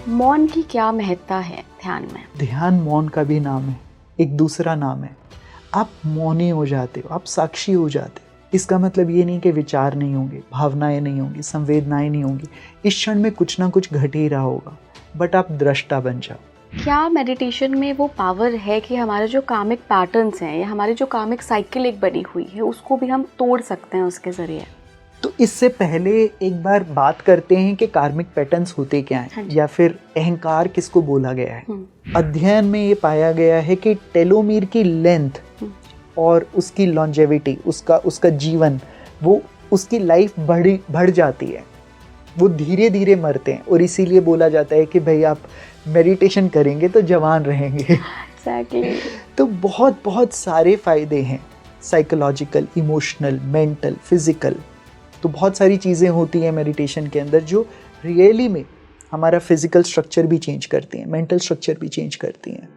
मौन की क्या महत्ता है ध्यान में? ध्यान मौन का भी नाम है, एक दूसरा नाम है। आप मौनी हो जाते हो, आप साक्षी हो जाते हो। इसका मतलब ये नहीं कि विचार नहीं होंगे, भावनाएं नहीं होंगी, संवेदनाएं नहीं होंगी। इस क्षण में कुछ ना कुछ घट ही रहा होगा, बट आप दृष्टा बन जाओ। क्या मेडिटेशन में वो पावर है कि हमारे जो कामिक पैटर्न्स हैं या हमारी जो कामिक साइकिल एक बनी हुई है उसको भी हम तोड़ सकते हैं उसके ज़रिए? तो इससे पहले एक बार बात करते हैं कि कार्मिक पैटर्न्स होते क्या हैं, या फिर अहंकार किसको बोला गया है। अध्ययन में ये पाया गया है कि टेलोमीर की लेंथ और उसकी लॉन्जेविटी, उसका जीवन, वो उसकी लाइफ बढ़ जाती है। वो धीरे धीरे मरते हैं और इसीलिए बोला जाता है कि भाई आप मेडिटेशन करेंगे तो जवान रहेंगे। Exactly. तो बहुत बहुत सारे फायदे हैं, साइकोलॉजिकल, इमोशनल, मेंटल, फिजिकल। तो बहुत सारी चीज़ें होती हैं मेडिटेशन के अंदर जो रियली में हमारा फिजिकल स्ट्रक्चर भी चेंज करती हैं, मेंटल स्ट्रक्चर भी चेंज करती हैं।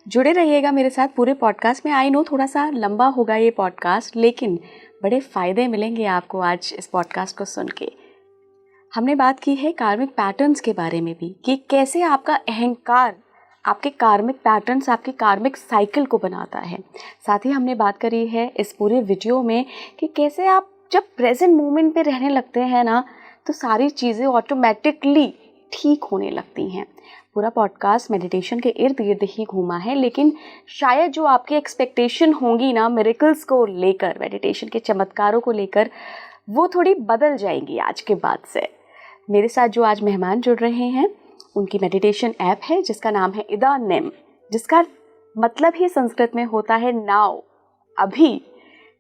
जुड़े रहिएगा मेरे साथ पूरे पॉडकास्ट में। आई नो थोड़ा सा लंबा होगा ये पॉडकास्ट, लेकिन बड़े फ़ायदे मिलेंगे आपको आज इस पॉडकास्ट को सुन के। हमने बात की है कार्मिक पैटर्न्स के बारे में भी, कि कैसे आपका अहंकार आपके कार्मिक पैटर्न्स, आपकी कार्मिक साइकिल को बनाता है। साथ ही हमने बात करी है इस पूरे वीडियो में कि कैसे आप जब प्रेजेंट मोमेंट पे रहने लगते हैं ना, तो सारी चीज़ें ऑटोमेटिकली ठीक होने लगती हैं। पूरा पॉडकास्ट मेडिटेशन के इर्द गिर्द ही घूमा है, लेकिन शायद जो आपकी एक्सपेक्टेशन होंगी ना मिरेकल्स को लेकर, मेडिटेशन के चमत्कारों को लेकर, वो थोड़ी बदल जाएंगी आज के बाद से। मेरे साथ जो आज मेहमान जुड़ रहे हैं उनकी मेडिटेशन ऐप है जिसका नाम है इदानीम, जिसका मतलब ही संस्कृत में होता है नाउ, अभी।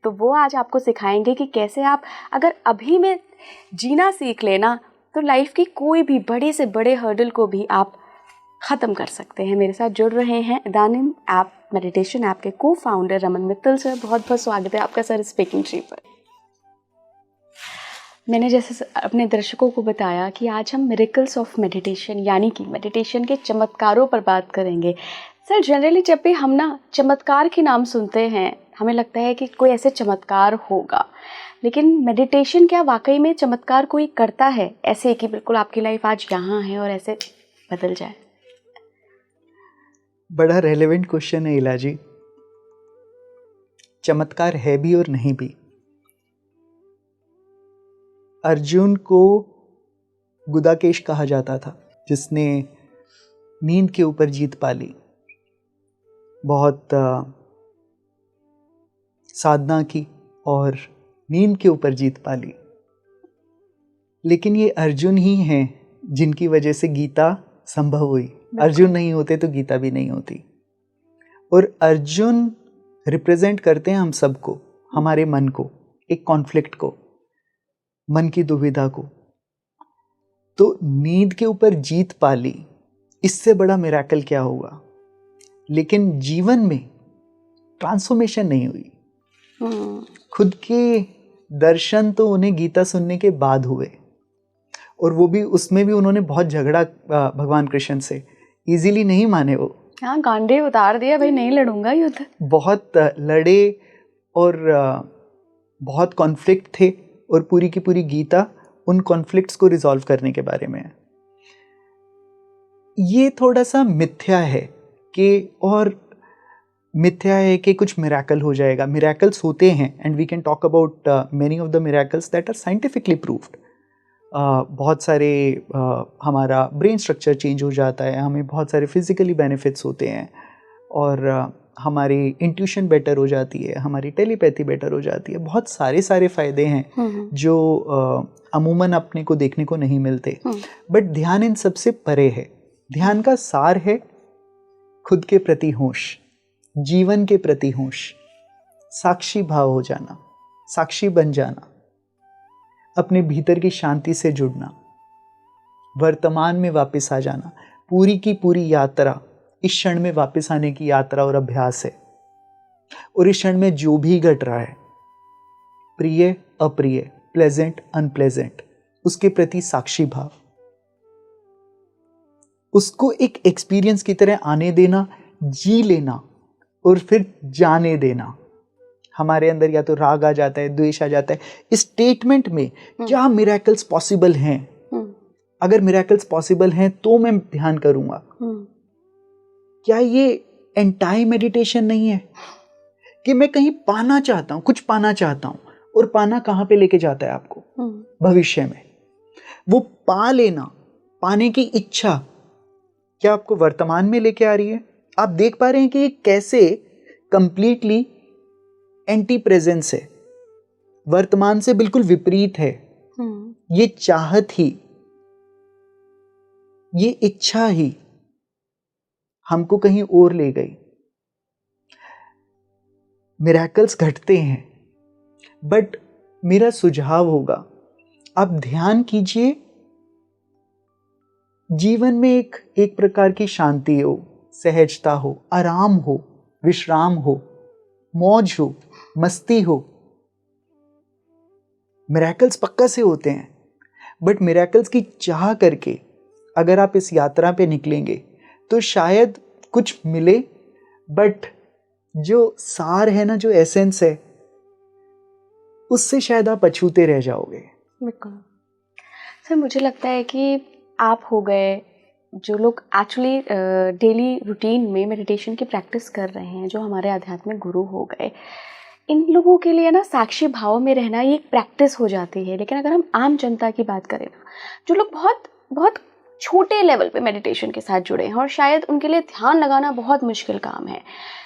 तो वो आज आपको सिखाएंगे कि कैसे आप अगर अभी में जीना सीख लेना तो लाइफ की कोई भी बड़े से बड़े हर्डल को भी आप ख़त्म कर सकते हैं। मेरे साथ जुड़ रहे हैं इदानीम ऐप, मेडिटेशन ऐप के को फाउंडर रमन मित्तल सर। बहुत बहुत स्वागत है आपका सर स्पीकिंग ट्री पर। मैंने जैसे अपने दर्शकों को बताया कि आज हम मिरेकल्स ऑफ मेडिटेशन यानी कि मेडिटेशन के चमत्कारों पर बात करेंगे। सर जनरली जब भी हम ना चमत्कार के नाम सुनते हैं हमें लगता है कि कोई ऐसे चमत्कार होगा, लेकिन मेडिटेशन क्या वाकई में चमत्कार कोई करता है ऐसे कि बिल्कुल आपकी लाइफ आज यहाँ है और ऐसे बदल जाए? बड़ा रेलेवेंट क्वेश्चन है इला जी। चमत्कार है भी और नहीं भी। अर्जुन को गुदाकेश कहा जाता था, जिसने नींद के ऊपर जीत पा ली, बहुत साधना की और नींद के ऊपर जीत पा ली। लेकिन ये अर्जुन ही हैं जिनकी वजह से गीता संभव हुई। अर्जुन नहीं होते तो गीता भी नहीं होती। और अर्जुन रिप्रेजेंट करते हैं हम सबको, हमारे मन को, एक कॉन्फ्लिक्ट को, मन की दुविधा को। तो नींद के ऊपर जीत पा ली, इससे बड़ा मिरेकल क्या होगा। लेकिन जीवन में ट्रांसफॉर्मेशन नहीं हुई। खुद के दर्शन तो उन्हें गीता सुनने के बाद हुए, और वो भी उसमें भी उन्होंने बहुत झगड़ा भगवान कृष्ण से, इजीली नहीं माने वो। हाँ, गांडे उतार दिया, भाई नहीं लड़ूंगा युद्ध। बहुत लड़े और बहुत कॉन्फ्लिक्ट थे, और पूरी की पूरी गीता उन कॉन्फ्लिक्ट्स को रिजॉल्व करने के बारे में है। ये थोड़ा सा मिथ्या है कि कुछ मिरेकल हो जाएगा। मिरेकल्स होते हैं, and we can talk about many of the miracles that are scientifically proved. बहुत सारे हमारा ब्रेन स्ट्रक्चर चेंज हो जाता है, हमें बहुत सारे फिजिकली बेनिफिट्स होते हैं, और हमारी इंट्यूशन बेटर हो जाती है, हमारी टेलीपैथी बेटर हो जाती है। बहुत सारे फ़ायदे हैं जो अमूमन अपने को देखने को नहीं मिलते। बट ध्यान इन सबसे परे है। ध्यान का सार है खुद के प्रति होश, जीवन के प्रति होश, साक्षी भाव हो जाना, साक्षी बन जाना, अपने भीतर की शांति से जुड़ना, वर्तमान में वापस आ जाना। पूरी की पूरी यात्रा इस क्षण में वापस आने की यात्रा और अभ्यास है। और इस क्षण में जो भी घट रहा है, प्रिय अप्रिय, प्लेजेंट अनप्लेजेंट, उसके प्रति साक्षी भाव, उसको एक एक्सपीरियंस की तरह आने देना, जी लेना और फिर जाने देना। हमारे अंदर या तो राग आ जाता है, द्वेष आ जाता है। इस स्टेटमेंट में क्या मिरेकल्स पॉसिबल हैं? अगर मिरेकल्स पॉसिबल हैं तो मैं ध्यान करूंगा। क्या ये एंटाई मेडिटेशन नहीं है कि मैं कहीं पाना चाहता हूं, कुछ पाना चाहता हूं, और पाना कहां पे लेके जाता है आपको? भविष्य में। वो पा लेना, पाने की इच्छा क्या आपको वर्तमान में लेके आ रही है? आप देख पा रहे हैं कि ये कैसे कंप्लीटली एंटी प्रेजेंस है, वर्तमान से बिल्कुल विपरीत है। ये चाहत ही, ये इच्छा ही हमको कहीं और ले गई। मिरेकल्स घटते हैं, बट मेरा सुझाव होगा आप ध्यान कीजिए, जीवन में एक प्रकार की शांति हो, सहजता हो, आराम हो, विश्राम हो, मौज हो, मस्ती हो। मिरेकल्स पक्का से होते हैं, बट मिरेकल्स की चाह करके अगर आप इस यात्रा पे निकलेंगे तो शायद कुछ मिले, बट जो सार है ना, जो एसेंस है, उससे शायद आप अछूते रह जाओगे। बिल्कुल सर, मुझे लगता है कि आप हो गए जो लोग एक्चुअली डेली रूटीन में मेडिटेशन की प्रैक्टिस कर रहे हैं, जो हमारे आध्यात्मिक गुरु हो गए, इन लोगों के लिए ना साक्षी भाव में रहना ये एक प्रैक्टिस हो जाती है। लेकिन अगर हम आम जनता की बात करें ना, जो लोग बहुत बहुत छोटे लेवल पे मेडिटेशन के साथ जुड़े हैं, और शायद उनके लिए ध्यान लगाना बहुत मुश्किल काम है,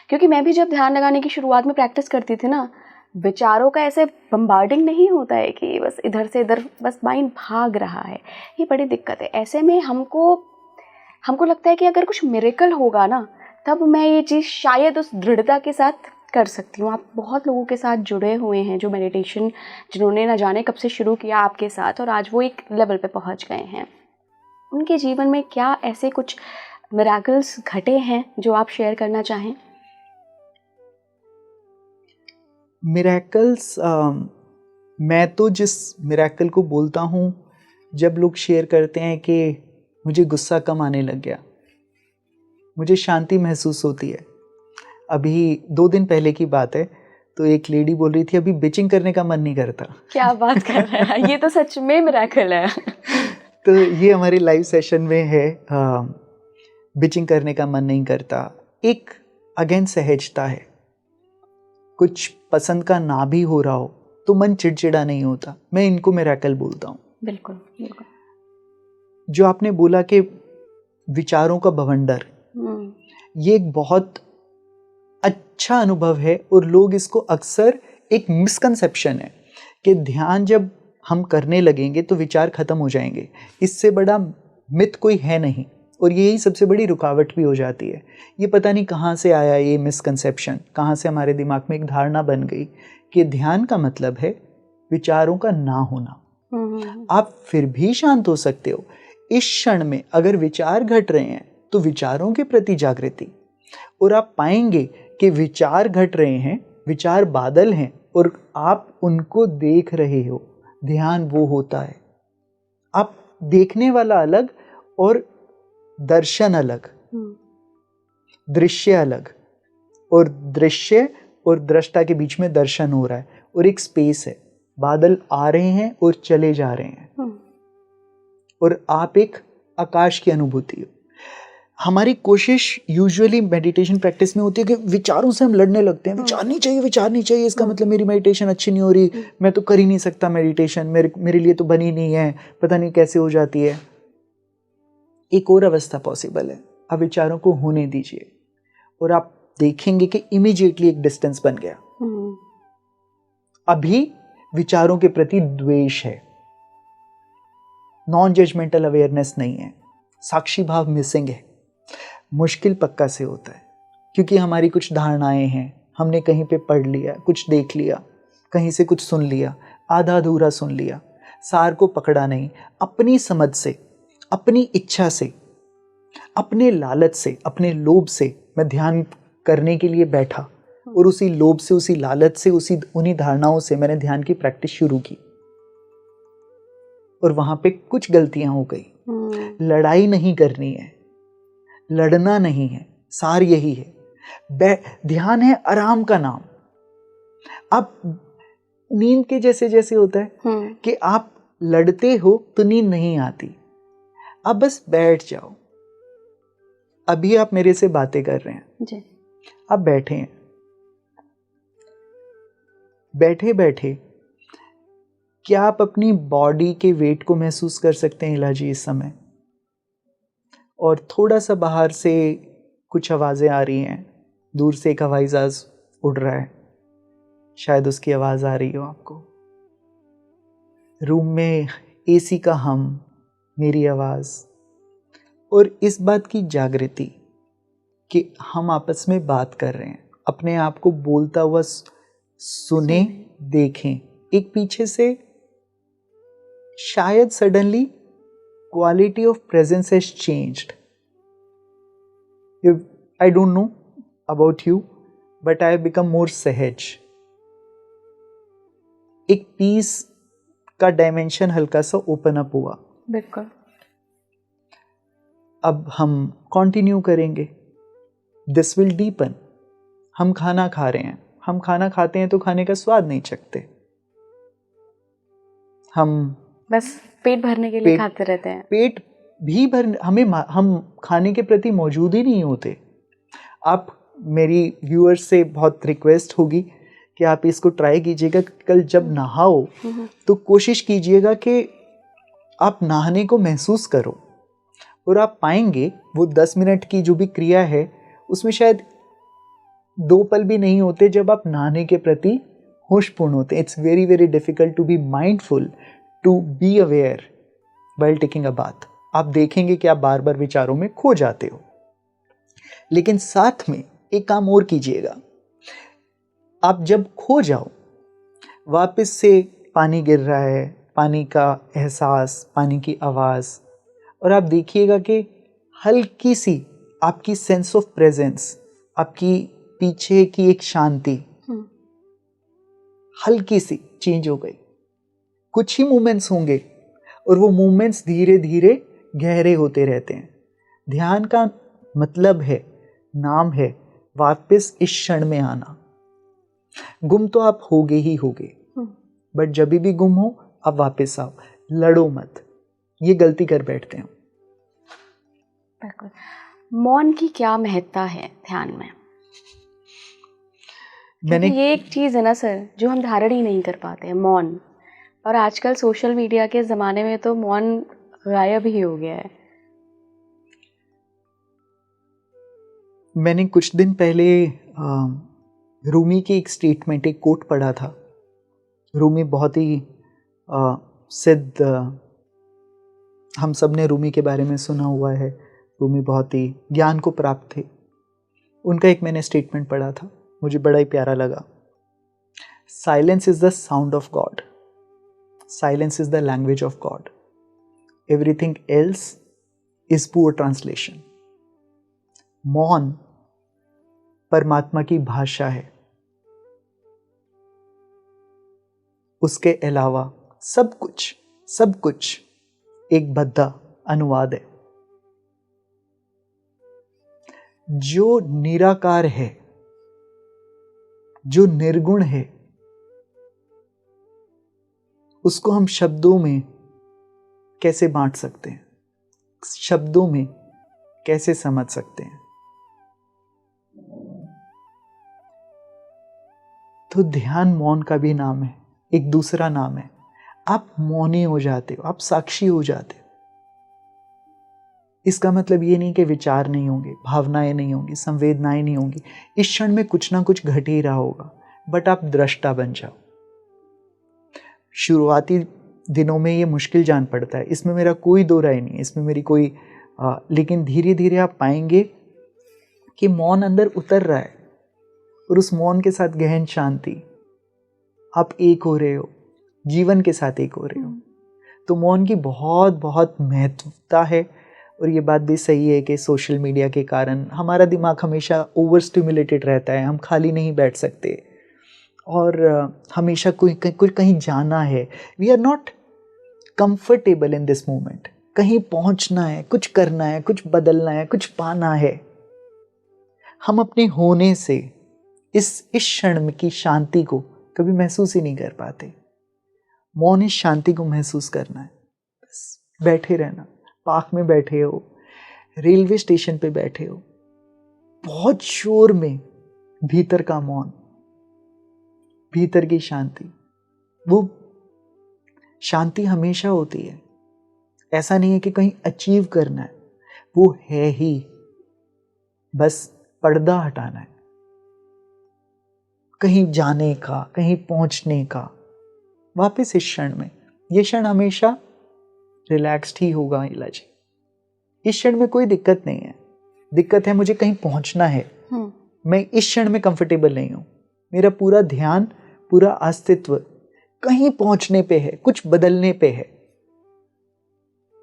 क्योंकि मैं भी जब ध्यान लगाने की शुरुआत में प्रैक्टिस करती थी ना, विचारों का ऐसे बम्बार्डिंग नहीं होता है कि बस इधर से इधर बस माइंड भाग रहा है। ये बड़ी दिक्कत है। ऐसे में हमको लगता है कि अगर कुछ मिरेकल होगा ना, तब मैं ये चीज़ शायद उस दृढ़ता के साथ कर सकती हूँ। आप बहुत लोगों के साथ जुड़े हुए हैं जो मेडिटेशन, जिन्होंने ना जाने कब से शुरू किया आपके साथ, और आज वो एक लेवल पे पहुँच गए हैं। उनके जीवन में क्या ऐसे कुछ मिरेकल्स घटे हैं जो आप शेयर करना चाहें? मिरेकल्स, मैं तो जिस मिरेकल को बोलता हूँ, जब लोग शेयर करते हैं कि मुझे गुस्सा कम आने लग गया, मुझे शांति महसूस होती है। अभी 2 दिन पहले की बात है, तो एक लेडी बोल रही थी अभी बिचिंग करने का मन नहीं करता। क्या बात कर रहे हैं, ये तो सच में मिरेकल है। तो ये हमारे लाइव सेशन में है, बिचिंग करने का मन नहीं करता। एक अगेन सहजता है, कुछ पसंद का ना भी हो रहा हो तो मन चिड़चिड़ा नहीं होता। मैं इनको मिरेकल बोलता हूँ। बिल्कुल बिल्कुल। जो आपने बोला कि विचारों का बवंडर, ये एक बहुत अच्छा अनुभव है, और लोग इसको अक्सर, एक मिसकंसेप्शन है कि ध्यान जब हम करने लगेंगे तो विचार खत्म हो जाएंगे। इससे बड़ा मिथ कोई है नहीं, और यही सबसे बड़ी रुकावट भी हो जाती है। ये पता नहीं कहाँ से आया ये मिसकंसेप्शन, कहाँ से हमारे दिमाग में एक धारणा बन गई कि ध्यान का मतलब है विचारों का ना होना। आप फिर भी शांत हो सकते हो। इस क्षण में अगर विचार घट रहे हैं तो विचारों के प्रति जागृति, और आप पाएंगे कि विचार घट रहे हैं, विचार बादल हैं, और आप उनको देख रहे हो। ध्यान वो होता है, आप देखने वाला अलग और दर्शन अलग, दृश्य अलग, और दृश्य और दृष्टा के बीच में दर्शन हो रहा है, और एक स्पेस है। बादल आ रहे हैं और चले जा रहे हैं, और आप एक आकाश की अनुभूति हो। हमारी कोशिश यूजुअली मेडिटेशन प्रैक्टिस में होती है कि विचारों से हम लड़ने लगते हैं। विचार नहीं चाहिए, विचार नहीं चाहिए, इसका मतलब मेरी मेडिटेशन अच्छी नहीं हो रही, मैं तो कर ही नहीं सकता मेडिटेशन, मेरे लिए तो बनी नहीं है, पता नहीं कैसे हो जाती है। एक और अवस्था पॉसिबल है, आप विचारों को होने दीजिए, और आप देखेंगे कि इमीडिएटली एक डिस्टेंस बन गया। अभी विचारों के प्रति द्वेष है, नॉन जजमेंटल अवेयरनेस नहीं है, साक्षी भाव मिसिंग है। मुश्किल पक्का से होता है, क्योंकि हमारी कुछ धारणाएं हैं, हमने कहीं पे पढ़ लिया, कुछ देख लिया, कहीं से कुछ सुन लिया, आधा अधूरा सुन लिया, सार को पकड़ा नहीं। अपनी समझ से, अपनी इच्छा से, अपने लालच से, अपने लोभ से मैं ध्यान करने के लिए बैठा, और उसी लोभ से, उसी लालच से, उन्हीं धारणाओं से मैंने ध्यान की प्रैक्टिस शुरू की, और वहां पे कुछ गलतियां हो गई। लड़ाई नहीं करनी है, लड़ना नहीं है, सार यही है। ध्यान है आराम का नाम। आप नींद के जैसे जैसे होता है कि आप लड़ते हो तो नींद नहीं आती, आप बस बैठ जाओ। अभी आप मेरे से बातें कर रहे हैं जी। आप बैठे हैं, बैठे बैठे क्या आप अपनी बॉडी के वेट को महसूस कर सकते हैं इलाजी इस समय? और थोड़ा सा बाहर से कुछ आवाज़ें आ रही हैं, दूर से एक हवाई जहाज उड़ रहा है, शायद उसकी आवाज़ आ रही हो आपको। रूम में एसी का हम, मेरी आवाज़, और इस बात की जागृति कि हम आपस में बात कर रहे हैं, अपने आप को बोलता हुआ सुने, देखें। एक पीछे से शायद suddenly quality of presence has changed. I don't know about you, but I have become more सहज। एक पीस का डायमेंशन हल्का सा ओपन अप हुआ। बिल्कुल। अब हम कंटिन्यू करेंगे, दिस विल डीपन। हम खाना खा रहे हैं, हम खाना खाते हैं तो खाने का स्वाद नहीं चखते, हम बस पेट भरने के लिए खाते रहते हैं। पेट भी हम खाने के प्रति मौजूद ही नहीं होते। आप मेरी व्यूअर्स से बहुत रिक्वेस्ट होगी कि आप इसको ट्राई कीजिएगा। कल जब नहाओ तो कोशिश कीजिएगा कि आप नहाने को महसूस करो, और आप पाएंगे वो 10 मिनट की जो भी क्रिया है उसमें शायद 2 पल भी नहीं होते जब आप नहाने के प्रति होशपूर्ण होते। It's very very difficult to be mindful, to be aware while taking a bath। आप देखेंगे कि आप बार बार विचारों में खो जाते हो। लेकिन साथ में एक काम और कीजिएगा, आप जब खो जाओ, वापस से पानी गिर रहा है, पानी का एहसास, पानी की आवाज़, और आप देखिएगा कि हल्की सी आपकी सेंस ऑफ प्रेजेंस, आपकी पीछे की एक शांति हल्की सी चेंज हो गई। कुछ ही मूवमेंट्स होंगे और वो मूवमेंट्स धीरे धीरे गहरे होते रहते हैं। ध्यान का मतलब है, नाम है, वापस इस क्षण में आना। गुम तो आप होगे ही होगे, बट जब भी गुम हो आप वापस आओ, लड़ो मत। ये गलती कर बैठते हैं। बिल्कुल। मौन की क्या महत्ता है ध्यान में? क्योंकि ये एक चीज़ है ना सर, जो हम धारण ही नहीं कर पाते हैं, मौन। और आजकल सोशल मीडिया के ज़माने में तो मौन गायब ही हो गया है। मैंने कुछ दिन पहले रूमी की एक स्टेटमेंट, एक कोट पढ़ा था। रूमी बहुत ही सिद्ध, हम सब ने रूमी के बारे में सुना हुआ है। रूमी बहुत ही ज्ञान को प्राप्त थे। उनका एक मैंने स्टेटमेंट पढ़ा था, मुझे बड़ा ही प्यारा लगा। Silence is the sound of God, silence is the language of God, everything else is poor translation. मौन परमात्मा की भाषा है, उसके अलावा सब कुछ एक बद्धा अनुवाद है। जो निराकार है, जो निर्गुण है, उसको हम शब्दों में कैसे बांट सकते हैं, शब्दों में कैसे समझ सकते हैं? तो ध्यान मौन का भी नाम है, एक दूसरा नाम है। आप मौनी हो जाते हो, आप साक्षी हो जाते हो। इसका मतलब ये नहीं कि विचार नहीं होंगे, भावनाएं नहीं होंगी, संवेदनाएं नहीं होंगी। इस क्षण में कुछ ना कुछ घट ही रहा होगा, बट आप दृष्टा बन जाओ। शुरुआती दिनों में ये मुश्किल जान पड़ता है, इसमें मेरा कोई दो राय नहीं है, इसमें मेरी कोई लेकिन धीरे धीरे आप पाएंगे कि मौन अंदर उतर रहा है, और उस मौन के साथ गहन शांति, आप एक हो रहे हो, जीवन के साथ एक हो रहे हो। तो मौन की बहुत बहुत महत्वता है। और ये बात भी सही है कि सोशल मीडिया के कारण हमारा दिमाग हमेशा ओवर स्टिमुलेटेड रहता है, हम खाली नहीं बैठ सकते, और हमेशा कोई कहीं जाना है। We are not comfortable in this moment. कहीं पहुंचना है, कुछ करना है, कुछ बदलना है, कुछ पाना है। हम अपने होने से इस क्षण की शांति को कभी महसूस ही नहीं कर पाते। मौन इस शांति को महसूस करना है, बस बैठे रहना। पार्क में बैठे हो, रेलवे स्टेशन पे बैठे हो, बहुत शोर में भीतर का मौन, भीतर की शांति, वो शांति हमेशा होती है। ऐसा नहीं है कि कहीं अचीव करना है, वो है ही, बस पर्दा हटाना है कहीं जाने का, कहीं पहुंचने का। वापस इस क्षण में, ये क्षण हमेशा रिलैक्स्ड ही होगा इला जी। इस क्षण में कोई दिक्कत नहीं है। दिक्कत है मुझे कहीं पहुंचना है, मैं इस क्षण में कंफर्टेबल नहीं हूं। मेरा पूरा ध्यान, पूरा अस्तित्व कहीं पहुंचने पे है, कुछ बदलने पे है।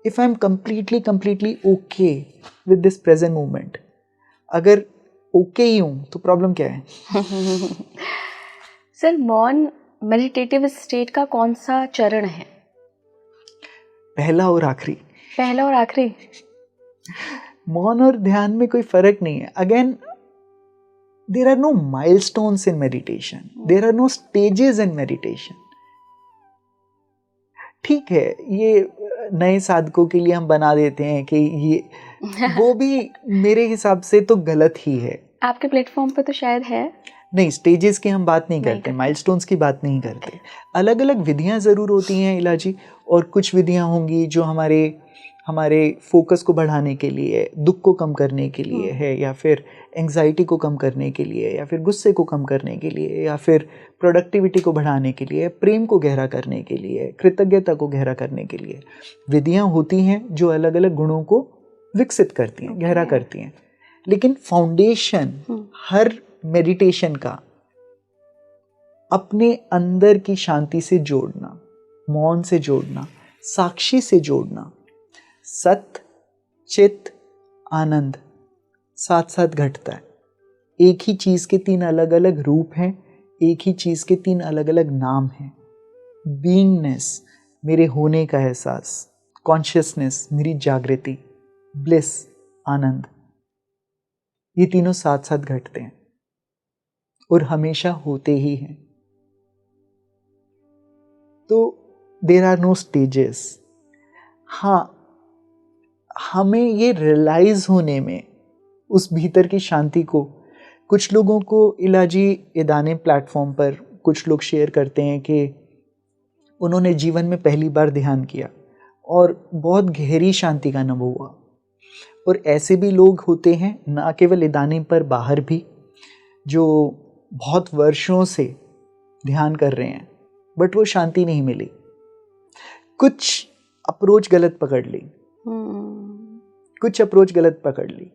If I am completely okay with this present moment, अगर ओके ही हूं तो प्रॉब्लम क्या है? सर, मौन मेडिटेटिव स्टेट का कौन सा चरण है? पहला और आखिरी। पहला और आखिरी? मौन और ध्यान में कोई फर्क नहीं है। Again, there are no milestones in meditation, there are no stages in meditation. ठीक है, ये नए साधकों के लिए हम बना देते हैं कि ये वो भी मेरे हिसाब से तो गलत ही है। आपके प्लेटफॉर्म पे तो शायद है। नहीं, स्टेजेस की हम बात नहीं करते, माइलस्टोन्स की बात नहीं करते। अलग अलग विधियां ज़रूर होती हैं इलाजी, और कुछ विधियां होंगी जो हमारे फोकस को बढ़ाने के लिए, दुख को कम करने के लिए है, या फिर एंग्जाइटी को कम करने के लिए, या फिर गुस्से को कम करने के लिए, या फिर प्रोडक्टिविटी को बढ़ाने के लिए, प्रेम को गहरा करने के लिए, कृतज्ञता को गहरा करने के लिए विधियां होती हैं जो अलग अलग गुणों को विकसित करती हैं, गहरा करती हैं। लेकिन फाउंडेशन हर मेडिटेशन का अपने अंदर की शांति से जोड़ना, मौन से जोड़ना, साक्षी से जोड़ना। सत्य, चित्त, आनंद साथ साथ घटता है। एक ही चीज के तीन अलग अलग रूप हैं, एक ही चीज के तीन अलग अलग नाम हैं। बीइंगनेस, मेरे होने का एहसास, कॉन्शियसनेस, मेरी जागृति, ब्लिस, आनंद, ये तीनों साथ साथ घटते हैं और हमेशा होते ही हैं। तो देयर आर नो स्टेजेस। हाँ, हमें ये रियलाइज होने में, उस भीतर की शांति को, कुछ लोगों को इलाजी इदाने प्लेटफॉर्म पर कुछ लोग शेयर करते हैं कि उन्होंने जीवन में पहली बार ध्यान किया और बहुत गहरी शांति का अनुभव हुआ। और ऐसे भी लोग होते हैं, ना केवल इदाने पर, बाहर भी, जो बहुत वर्षों से ध्यान कर रहे हैं बट वो शांति नहीं मिली। कुछ अप्रोच गलत पकड़ ली, कुछ अप्रोच गलत पकड़ ली।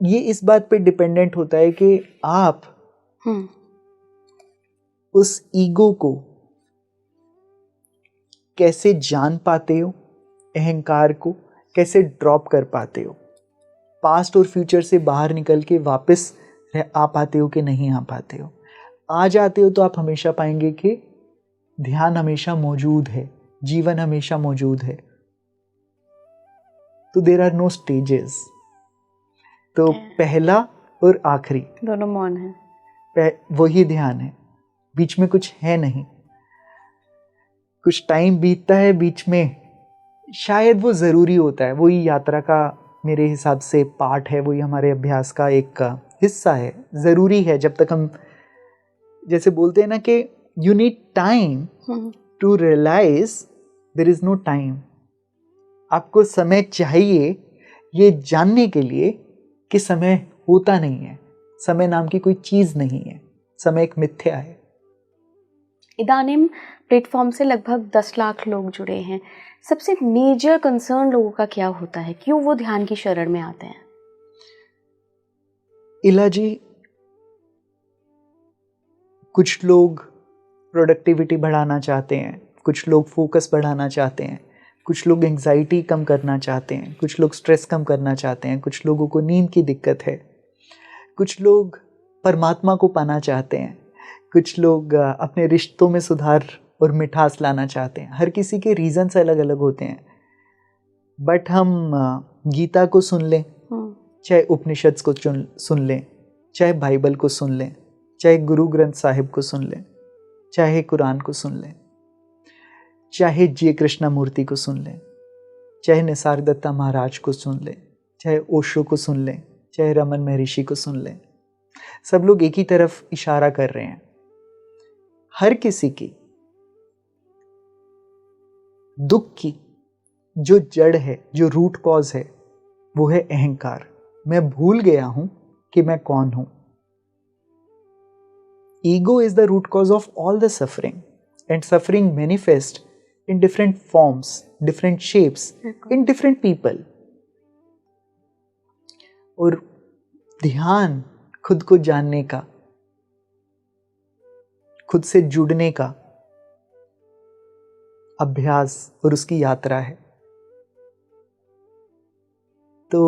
ये इस बात पे डिपेंडेंट होता है कि आप उस ईगो को कैसे जान पाते हो, अहंकार को कैसे ड्रॉप कर पाते हो, पास्ट और फ्यूचर से बाहर निकल के वापस आ पाते हो कि नहीं आ पाते हो। आ जाते हो तो आप हमेशा पाएंगे कि ध्यान हमेशा मौजूद है, जीवन हमेशा मौजूद है। तो देयर आर नो स्टेजेस। तो पहला और आखिरी दोनों मौन है, वही ध्यान है, बीच में कुछ है नहीं। कुछ टाइम बीतता है बीच में, शायद वो ज़रूरी होता है, वही यात्रा का मेरे हिसाब से पार्ट है, वही हमारे अभ्यास का एक हिस्सा है, ज़रूरी है। जब तक हम, जैसे बोलते हैं ना कि you need time to realise there is no time. आपको समय चाहिए ये जानने के लिए कि समय होता नहीं है, समय नाम की कोई चीज़ नहीं है, समय एक मिथ्या है। इदानिम प्लेटफॉर्म से लगभग 10 लाख लोग जुड़े हैं। सबसे मेजर कंसर्न लोगों का क्या होता है, क्यों वो ध्यान की शरण में आते हैं? इलाजी, कुछ लोग प्रोडक्टिविटी बढ़ाना चाहते हैं, कुछ लोग फोकस बढ़ाना चाहते हैं, कुछ लोग एंग्जाइटी कम करना चाहते हैं, कुछ लोग स्ट्रेस कम करना चाहते हैं, कुछ लोगों को नींद की दिक्कत है, कुछ लोग परमात्मा को पाना चाहते हैं, कुछ लोग अपने रिश्तों में सुधार और मिठास लाना चाहते हैं। हर किसी के रीजंस अलग अलग होते हैं। बट हम गीता को सुन लें, चाहे उपनिषद को सुन लें, चाहे बाइबल को सुन लें, चाहे गुरु ग्रंथ साहिब को सुन लें, चाहे कुरान को सुन लें, चाहे जी कृष्णमूर्ति को सुन लें, चाहे निसार दत्ता महाराज को सुन लें, चाहे ओशो को सुन लें, चाहे रमन महर्षि को सुन लें, सब लोग एक ही तरफ इशारा कर रहे हैं। हर किसी की दुख की जो जड़ है, जो रूट कॉज है, वो है अहंकार। मैं भूल गया हूं कि मैं कौन हूं। Ego is the root cause of all the suffering, and suffering manifest in different forms, different shapes, in different people. और ध्यान खुद को जानने का, खुद से जुड़ने का अभ्यास और उसकी यात्रा है। तो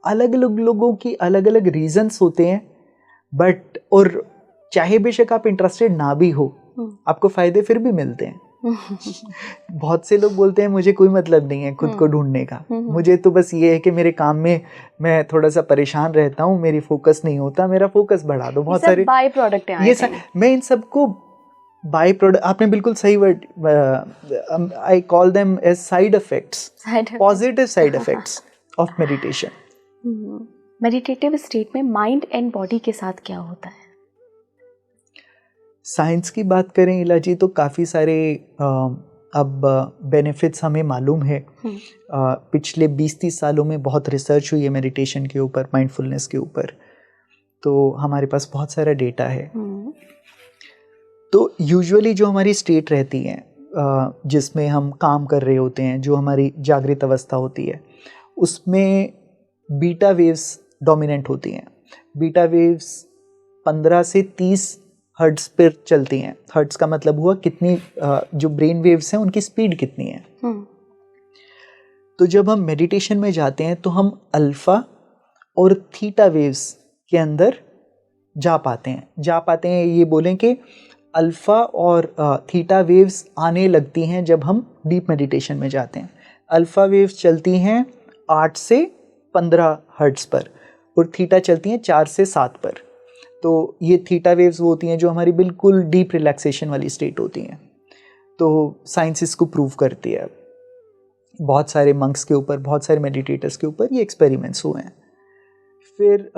अलग अलग लोगों की अलग अलग रीजंस होते हैं, बट और चाहे बेशक आप इंटरेस्टेड ना भी हो, आपको फायदे फिर भी मिलते हैं। बहुत से लोग बोलते हैं मुझे कोई मतलब नहीं है खुद को ढूंढने का, मुझे तो बस ये है कि मेरे काम में मैं थोड़ा सा परेशान रहता हूँ, मेरी फोकस नहीं होता, मेरा फोकस बढ़ा दो। बहुत सारे बाय प्रोडक्ट हैं, ये मैं इन सबको बाय प्रोडक्ट, आपने बिल्कुल सही word, I call them as side effects, positive side effects of meditation. Meditative state में माइंड एंड बॉडी के साथ क्या होता है? साइंस की बात करें इला जी, तो काफ़ी सारे अब बेनिफिट्स हमें मालूम है। पिछले 20-30 सालों में बहुत रिसर्च हुई है मेडिटेशन के ऊपर, माइंडफुलनेस के ऊपर, तो हमारे पास बहुत सारा डेटा है। तो यूजुअली जो हमारी स्टेट रहती है, जिसमें हम काम कर रहे होते हैं, जो हमारी जागृत अवस्था होती है, उसमें बीटा वेव्स डोमिनेंट होती हैं। बीटा वेव्स 15 से 30 हर्ट्ज पर चलती हैं। हर्ट्ज का मतलब हुआ कितनी, जो ब्रेन वेव्स हैं उनकी स्पीड कितनी है। तो जब हम मेडिटेशन में जाते हैं तो हम अल्फा और थीटा वेव्स के अंदर जा पाते हैं। ये बोलें कि अल्फा और थीटा वेव्स आने लगती हैं जब हम डीप मेडिटेशन में जाते हैं। अल्फा वेव्स चलती हैं 8 से 15 हर्ट्ज पर और थीटा चलती हैं 4 से 7 पर। तो ये थीटा वेव्स वो होती हैं जो हमारी बिल्कुल डीप रिलैक्सेशन वाली स्टेट होती हैं। तो साइंस इसको प्रूव करती है। बहुत सारे मंक्स के ऊपर, बहुत सारे मेडिटेटर्स के ऊपर ये एक्सपेरिमेंट्स हुए हैं। फिर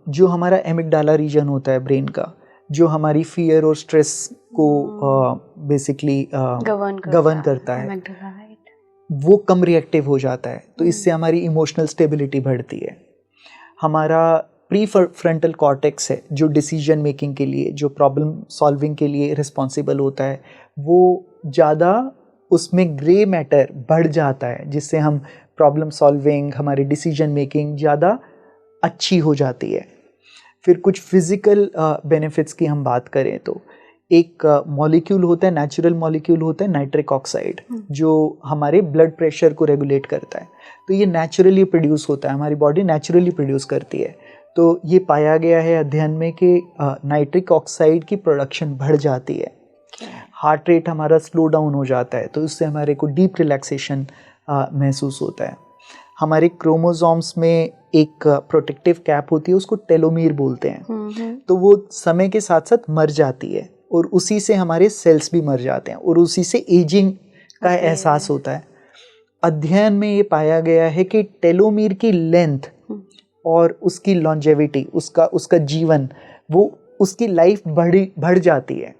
जो हमारा एमिगडाला रीजन होता है ब्रेन का, जो हमारी फियर और स्ट्रेस को बेसिकली गवर्न करता है, वो कम रिएक्टिव हो जाता है। तो इससे हमारी इमोशनल स्टेबिलिटी बढ़ती है। हमारा प्री फ्रंटल कॉर्टेक्स है जो डिसीजन मेकिंग के लिए, जो प्रॉब्लम सॉल्विंग के लिए रिस्पॉन्सिबल होता है, वो ज़्यादा उसमें ग्रे मैटर बढ़ जाता है, जिससे हम प्रॉब्लम सॉल्विंग, हमारी डिसीजन मेकिंग ज़्यादा अच्छी हो जाती है। फिर कुछ फिज़िकल बेनिफिट्स की हम बात करें तो एक मॉलिक्यूल होता है, नेचुरल मॉलिक्यूल होता है नाइट्रिक ऑक्साइड, जो हमारे ब्लड प्रेशर को रेगुलेट करता है। तो ये नेचुरली प्रोड्यूस होता है, हमारी बॉडी नेचुरली प्रोड्यूस करती है। तो ये पाया गया है अध्ययन में कि नाइट्रिक ऑक्साइड की प्रोडक्शन बढ़ जाती है, हार्ट रेट हमारा स्लो डाउन हो जाता है, तो इससे हमारे को डीप रिलैक्सेशन महसूस होता है। हमारे क्रोमोसोम्स में एक प्रोटेक्टिव कैप होती है, उसको टेलोमीर बोलते हैं। तो वो समय के साथ साथ मर जाती है और उसी से हमारे सेल्स भी मर जाते हैं और उसी से एजिंग का एहसास होता है। अध्ययन में ये पाया गया है कि टेलोमीर की लेंथ और उसकी लॉन्जेविटी, उसका जीवन, वो उसकी लाइफ बढ़ जाती है।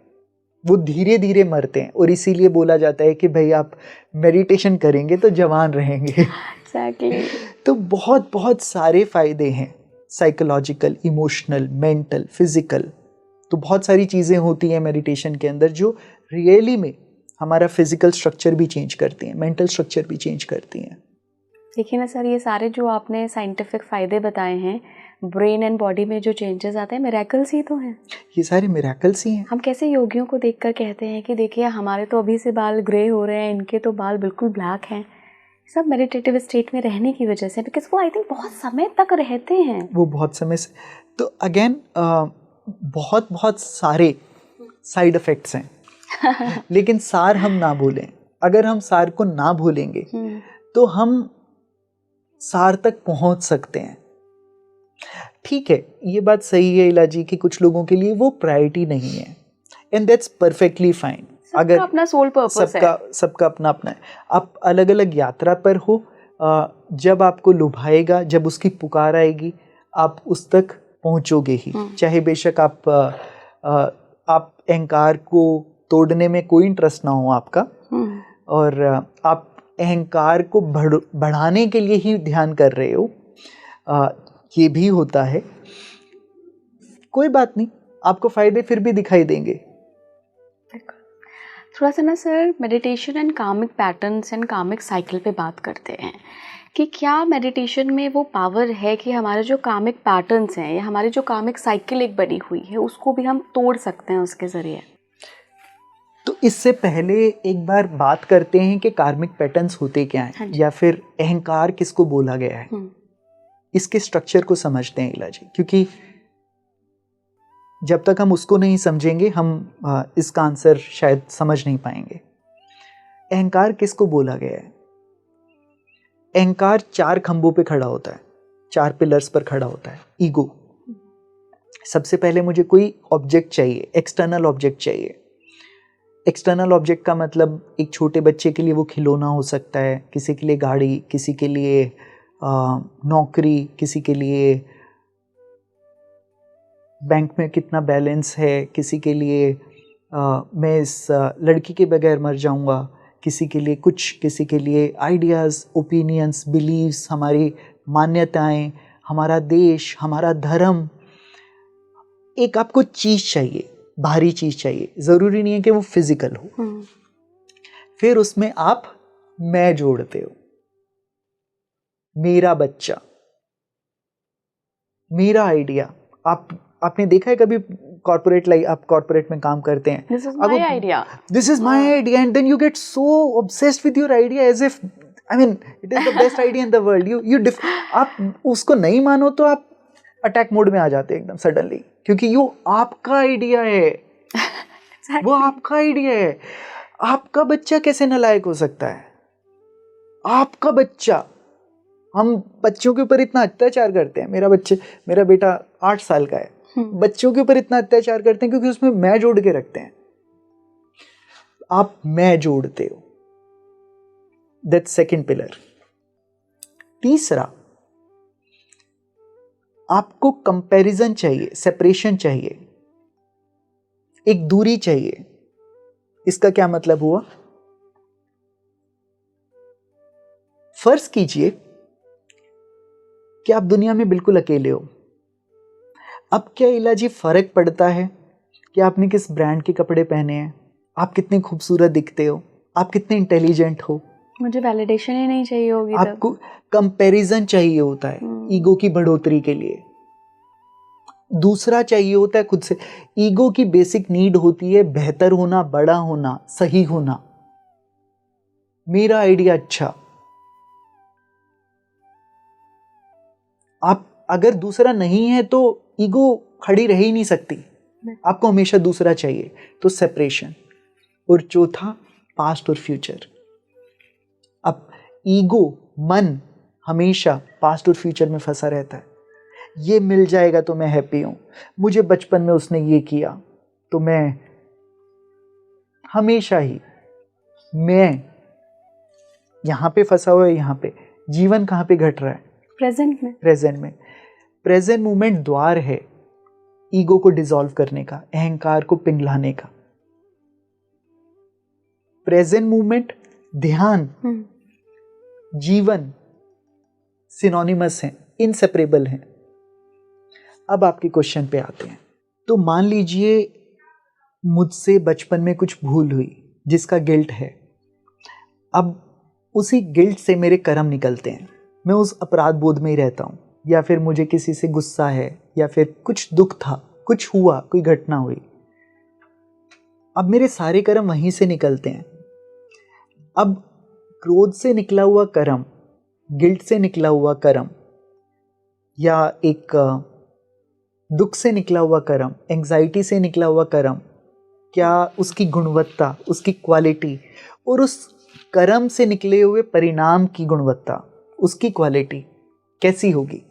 वो धीरे धीरे मरते हैं और इसीलिए बोला जाता है कि भाई आप मेडिटेशन करेंगे तो जवान रहेंगे। Exactly. तो बहुत बहुत सारे फायदे हैं, साइकोलॉजिकल, इमोशनल, मेंटल, फिजिकल। तो बहुत सारी चीज़ें होती हैं मेडिटेशन के अंदर जो रियली में हमारा फिजिकल स्ट्रक्चर भी चेंज करती हैं, मेंटल स्ट्रक्चर भी चेंज करती हैं। देखिए ना सर, ये सारे जो आपने साइंटिफिक फ़ायदे बताए हैं, ब्रेन एंड बॉडी में जो चेंजेस आते हैं, मिरेकल्स ही तो हैं। ये सारे मिरेकल्स ही हैं। हम कैसे योगियों को देखकर कहते हैं कि देखिए हमारे तो अभी से बाल ग्रे हो रहे हैं, इनके तो बाल बिल्कुल ब्लैक हैं। सब मेडिटेटिव स्टेट में रहने की वजह से, बिकॉज वो आई थिंक बहुत समय तक रहते हैं। वो बहुत समय से, तो अगेन बहुत बहुत सारे साइड इफ़ेक्ट्स हैं। लेकिन सार हम ना भूलें। अगर हम सार को ना भूलेंगे तो हम सार तक पहुंच सकते हैं। ठीक है, ये बात सही है इलाजी कि कुछ लोगों के लिए वो प्रायोरिटी नहीं है, एंड दैट्स परफेक्टली फाइन। अगर अपना सोल पर्पस है, सबका अपना अपना है। आप अलग अलग यात्रा पर हो, जब आपको लुभाएगा, जब उसकी पुकार आएगी, आप उस तक पहुंचोगे ही, चाहे बेशक आप अहंकार को तोड़ने में कोई इंटरेस्ट ना हो आपका, और आप अहंकार को बढ़ाने के लिए ही ध्यान कर रहे हो, ये भी होता है। कोई बात नहीं, आपको फायदे फिर भी दिखाई देंगे। थोड़ा सा ना sir meditation and comic patterns and comic cycle पे बात करते हैं कि क्या मेडिटेशन में वो पावर है कि हमारे जो कामिक पैटर्न्स हैं या हमारी जो कामिक साइकिल एक बनी हुई है उसको भी हम तोड़ सकते हैं उसके ज़रिए? तो इससे पहले एक बार बात करते हैं कि कार्मिक पैटर्न्स होते क्या हैं, या फिर अहंकार किसको बोला गया है, इसके स्ट्रक्चर को समझते हैं इलाजी, क्योंकि जब तक हम उसको नहीं समझेंगे हम इसका आंसर शायद समझ नहीं पाएंगे। अहंकार किसको बोला गया है? अहंकार 4 खंभों पे खड़ा होता है, 4 पिलर्स पर खड़ा होता है। ईगो, सबसे पहले मुझे कोई ऑब्जेक्ट चाहिए, एक्सटर्नल ऑब्जेक्ट चाहिए। एक्सटर्नल ऑब्जेक्ट का मतलब एक छोटे बच्चे के लिए वो खिलौना हो सकता है, किसी के लिए गाड़ी, किसी के लिए नौकरी, किसी के लिए बैंक में कितना बैलेंस है, किसी के लिए मैं इस लड़की के बगैर मर जाऊंगा, किसी के लिए कुछ, किसी के लिए आइडियाज़, ओपिनियंस, बिलीव्स, हमारी मान्यताएं, हमारा देश, हमारा धर्म। एक आपको चीज़ चाहिए, भारी चीज़ चाहिए, ज़रूरी नहीं है कि वो फिजिकल हो। फिर उसमें आप मैं जोड़ते हो, मेरा बच्चा, मेरा आइडिया। आपने देखा है कभी कॉर्पोरेट लाइफ, आप कॉर्पोरेट में काम करते हैं, this is my idea, this is my idea, and then you get so obsessed with your idea as if I mean it is the best idea in the world. You आप उसको नहीं मानो तो आप अटैक मोड में आ जाते हैं एकदम सडनली, क्योंकि ये आपका आइडिया है। वो आपका आइडिया है। आपका बच्चा कैसे नालायक हो सकता है? आपका बच्चा। हम बच्चों के ऊपर इतना अत्याचार करते हैं। मेरा बेटा 8 साल का है, बच्चों के ऊपर इतना अत्याचार करते हैं क्योंकि उसमें मैं जोड़ के रखते हैं। आप मैं जोड़ते हो, दैट सेकंड पिलर। तीसरा, आपको कंपैरिजन चाहिए, सेपरेशन चाहिए, एक दूरी चाहिए। इसका क्या मतलब हुआ? फर्ज कीजिए कि आप दुनिया में बिल्कुल अकेले हो। अब क्या इलाजी फर्क पड़ता है कि आपने किस ब्रांड के कपड़े पहने हैं, आप कितने खूबसूरत दिखते हो, आप कितने इंटेलिजेंट हो? मुझे वैलिडेशन ही नहीं चाहिए होगी। आपको कंपैरिजन चाहिए होता है ईगो की बढ़ोतरी के लिए। दूसरा चाहिए होता है खुद से। ईगो की बेसिक नीड होती है बेहतर होना, बड़ा होना, सही होना, मेरा आइडिया अच्छा। आप अगर दूसरा नहीं है तो ईगो खड़ी रह ही नहीं सकती, आपको हमेशा दूसरा चाहिए। तो सेपरेशन। और चौथा, पास्ट और फ्यूचर। अब ईगो, मन हमेशा पास्ट और फ्यूचर में फंसा रहता है। ये मिल जाएगा तो मैं हैप्पी हूं, मुझे बचपन में उसने ये किया तो मैं हमेशा ही, मैं यहां पे फंसा हुआ है। यहां पे जीवन कहां पे घट रहा है? प्रेजेंट में। प्रेजेंट मूवमेंट द्वार है ईगो को डिसॉल्व करने का, अहंकार को पिघलाने का। प्रेजेंट मूवमेंट, ध्यान, जीवन सिनोनिमस हैं, इनसेपरेबल हैं। अब आपके क्वेश्चन पे आते हैं। तो मान लीजिए मुझसे बचपन में कुछ भूल हुई जिसका गिल्ट है। अब उसी गिल्ट से मेरे कर्म निकलते हैं, मैं उस अपराध बोध में ही रहता हूँ, या फिर मुझे किसी से गुस्सा है, या फिर कुछ दुख था, कुछ हुआ, कोई घटना हुई। अब मेरे सारे कर्म वहीं से निकलते हैं। अब क्रोध से निकला हुआ कर्म, गिल्ट से निकला हुआ कर्म, या एक दुख से निकला हुआ कर्म, एंजाइटी से निकला हुआ कर्म, क्या उसकी गुणवत्ता, उसकी क्वालिटी, और उस कर्म से निकले हुए परिणाम की गुणवत्ता, उसकी क्वालिटी कैसी होगी?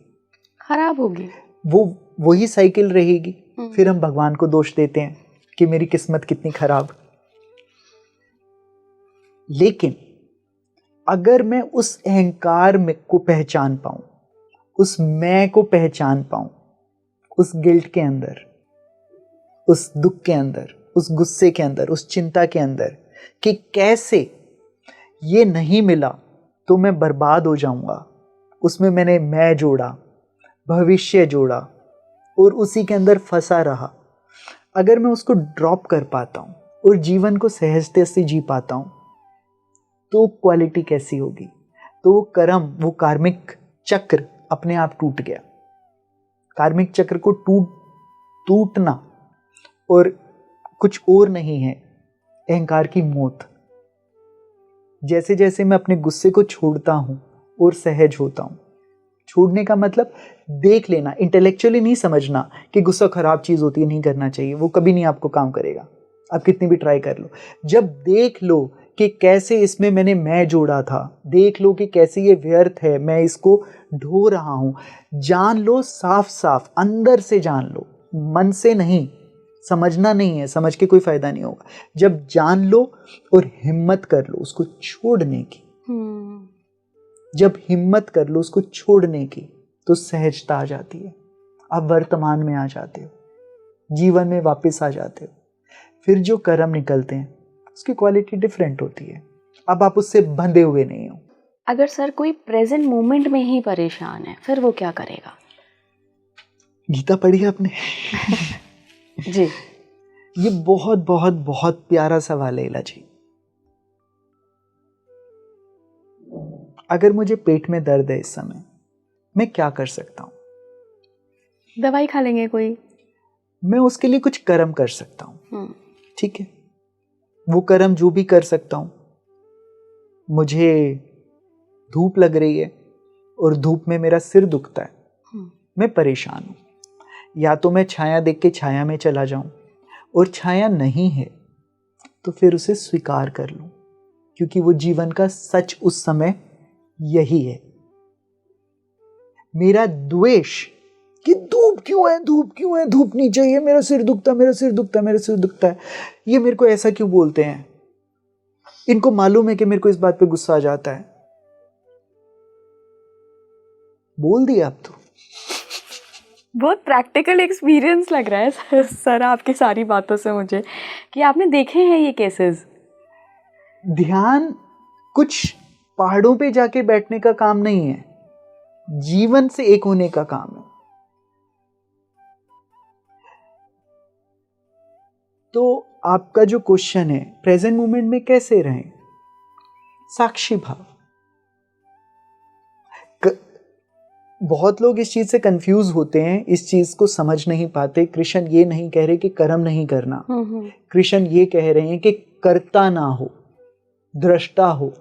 खराब होगी। वो वही साइकिल रहेगी। फिर हम भगवान को दोष देते हैं कि मेरी किस्मत कितनी खराब। लेकिन अगर मैं उस अहंकार में को पहचान पाऊं, उस मैं को पहचान पाऊं, उस गिल्ट के अंदर, उस दुख के अंदर, उस गुस्से के अंदर, उस चिंता के अंदर, कि कैसे ये नहीं मिला तो मैं बर्बाद हो जाऊंगा, उसमें मैंने मैं जोड़ा, भविष्य जोड़ा और उसी के अंदर फंसा रहा। अगर मैं उसको ड्रॉप कर पाता हूं और जीवन को सहजते से जी पाता हूं, तो क्वालिटी कैसी होगी? तो वो कर्म, वो कार्मिक चक्र अपने आप टूट गया। कार्मिक चक्र को टूटना और कुछ और नहीं है, अहंकार की मौत। जैसे जैसे मैं अपने गुस्से को छोड़ता हूं और सहज होता हूं, छोड़ने का मतलब देख लेना, इंटेलेक्चुअली नहीं समझना कि गुस्सा खराब चीज होती है, नहीं करना चाहिए, वो कभी नहीं आपको काम करेगा, आप कितनी भी ट्राई कर लो। जब देख लो कि कैसे इसमें मैंने मैं जोड़ा था, देख लो कि कैसे ये व्यर्थ है, मैं इसको ढो रहा हूं, जान लो, साफ साफ अंदर से जान लो, मन से नहीं। समझना नहीं है, समझ के कोई फायदा नहीं होगा। जब जान लो और हिम्मत कर लो उसको छोड़ने की, जब हिम्मत कर लो उसको छोड़ने की, तो सहजता आ जाती है। आप वर्तमान में आ जाते हो, जीवन में वापस आ जाते हो। फिर जो कर्म निकलते हैं उसकी क्वालिटी डिफरेंट होती है। अब आप उससे बंधे हुए नहीं हो। अगर सर कोई प्रेजेंट मोमेंट में ही परेशान है, फिर वो क्या करेगा? गीता पढ़ी आपने? जी। ये बहुत बहुत बहुत प्यारा सवाल है इला जी। अगर मुझे पेट में दर्द है इस समय, मैं क्या कर सकता हूं? दवाई खा लेंगे कोई। मैं उसके लिए कुछ कर्म कर सकता हूं, ठीक है। वो कर्म जो भी कर सकता हूं, मुझे धूप लग रही है और धूप में मेरा सिर दुखता है, मैं परेशान हूं, या तो मैं छाया देख के छाया में चला जाऊं, और छाया नहीं है तो फिर उसे स्वीकार कर लूं, क्योंकि वो जीवन का सच उस समय यही है। मेरा द्वेष कि धूप क्यों है, धूप क्यों है, धूप नहीं चाहिए, मेरा सिर दुखता, मेरा सिर दुखता, मेरा सिर दुखता है, ये मेरे को ऐसा क्यों बोलते हैं, इनको मालूम है कि मेरे को इस बात पे गुस्सा आ जाता है, बोल दिया आप तो। बहुत प्रैक्टिकल एक्सपीरियंस लग रहा है सर आपकी सारी बातों से मुझे, कि आपने देखे हैं ये केसेस। ध्यान कुछ पहाड़ों पे जाके बैठने का काम नहीं है, जीवन से एक होने का काम है। तो आपका जो क्वेश्चन है, प्रेजेंट मोमेंट में कैसे रहें? साक्षी भाव। बहुत लोग इस चीज से कंफ्यूज होते हैं, इस चीज को समझ नहीं पाते। कृष्ण ये नहीं कह रहे कि कर्म नहीं करना, कृष्ण ये कह रहे हैं कि कर्ता ना हो, दृष्टा हो।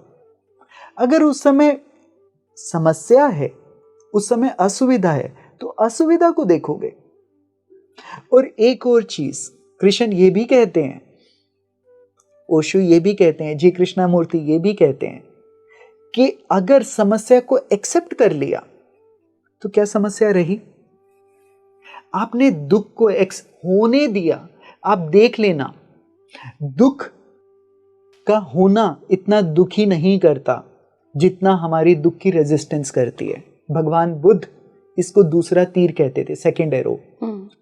अगर उस समय समस्या है, उस समय असुविधा है, तो असुविधा को देखोगे। और एक और चीज कृष्ण ये भी कहते हैं, ओशो ये भी कहते हैं, जी कृष्णामूर्ति ये भी कहते हैं कि अगर समस्या को एक्सेप्ट कर लिया तो क्या समस्या रही? आपने दुख को होने दिया। आप देख लेना, दुख का होना इतना दुखी नहीं करता जितना हमारी दुख की रेजिस्टेंस करती है। भगवान बुद्ध इसको दूसरा तीर कहते थे, सेकंड एरो।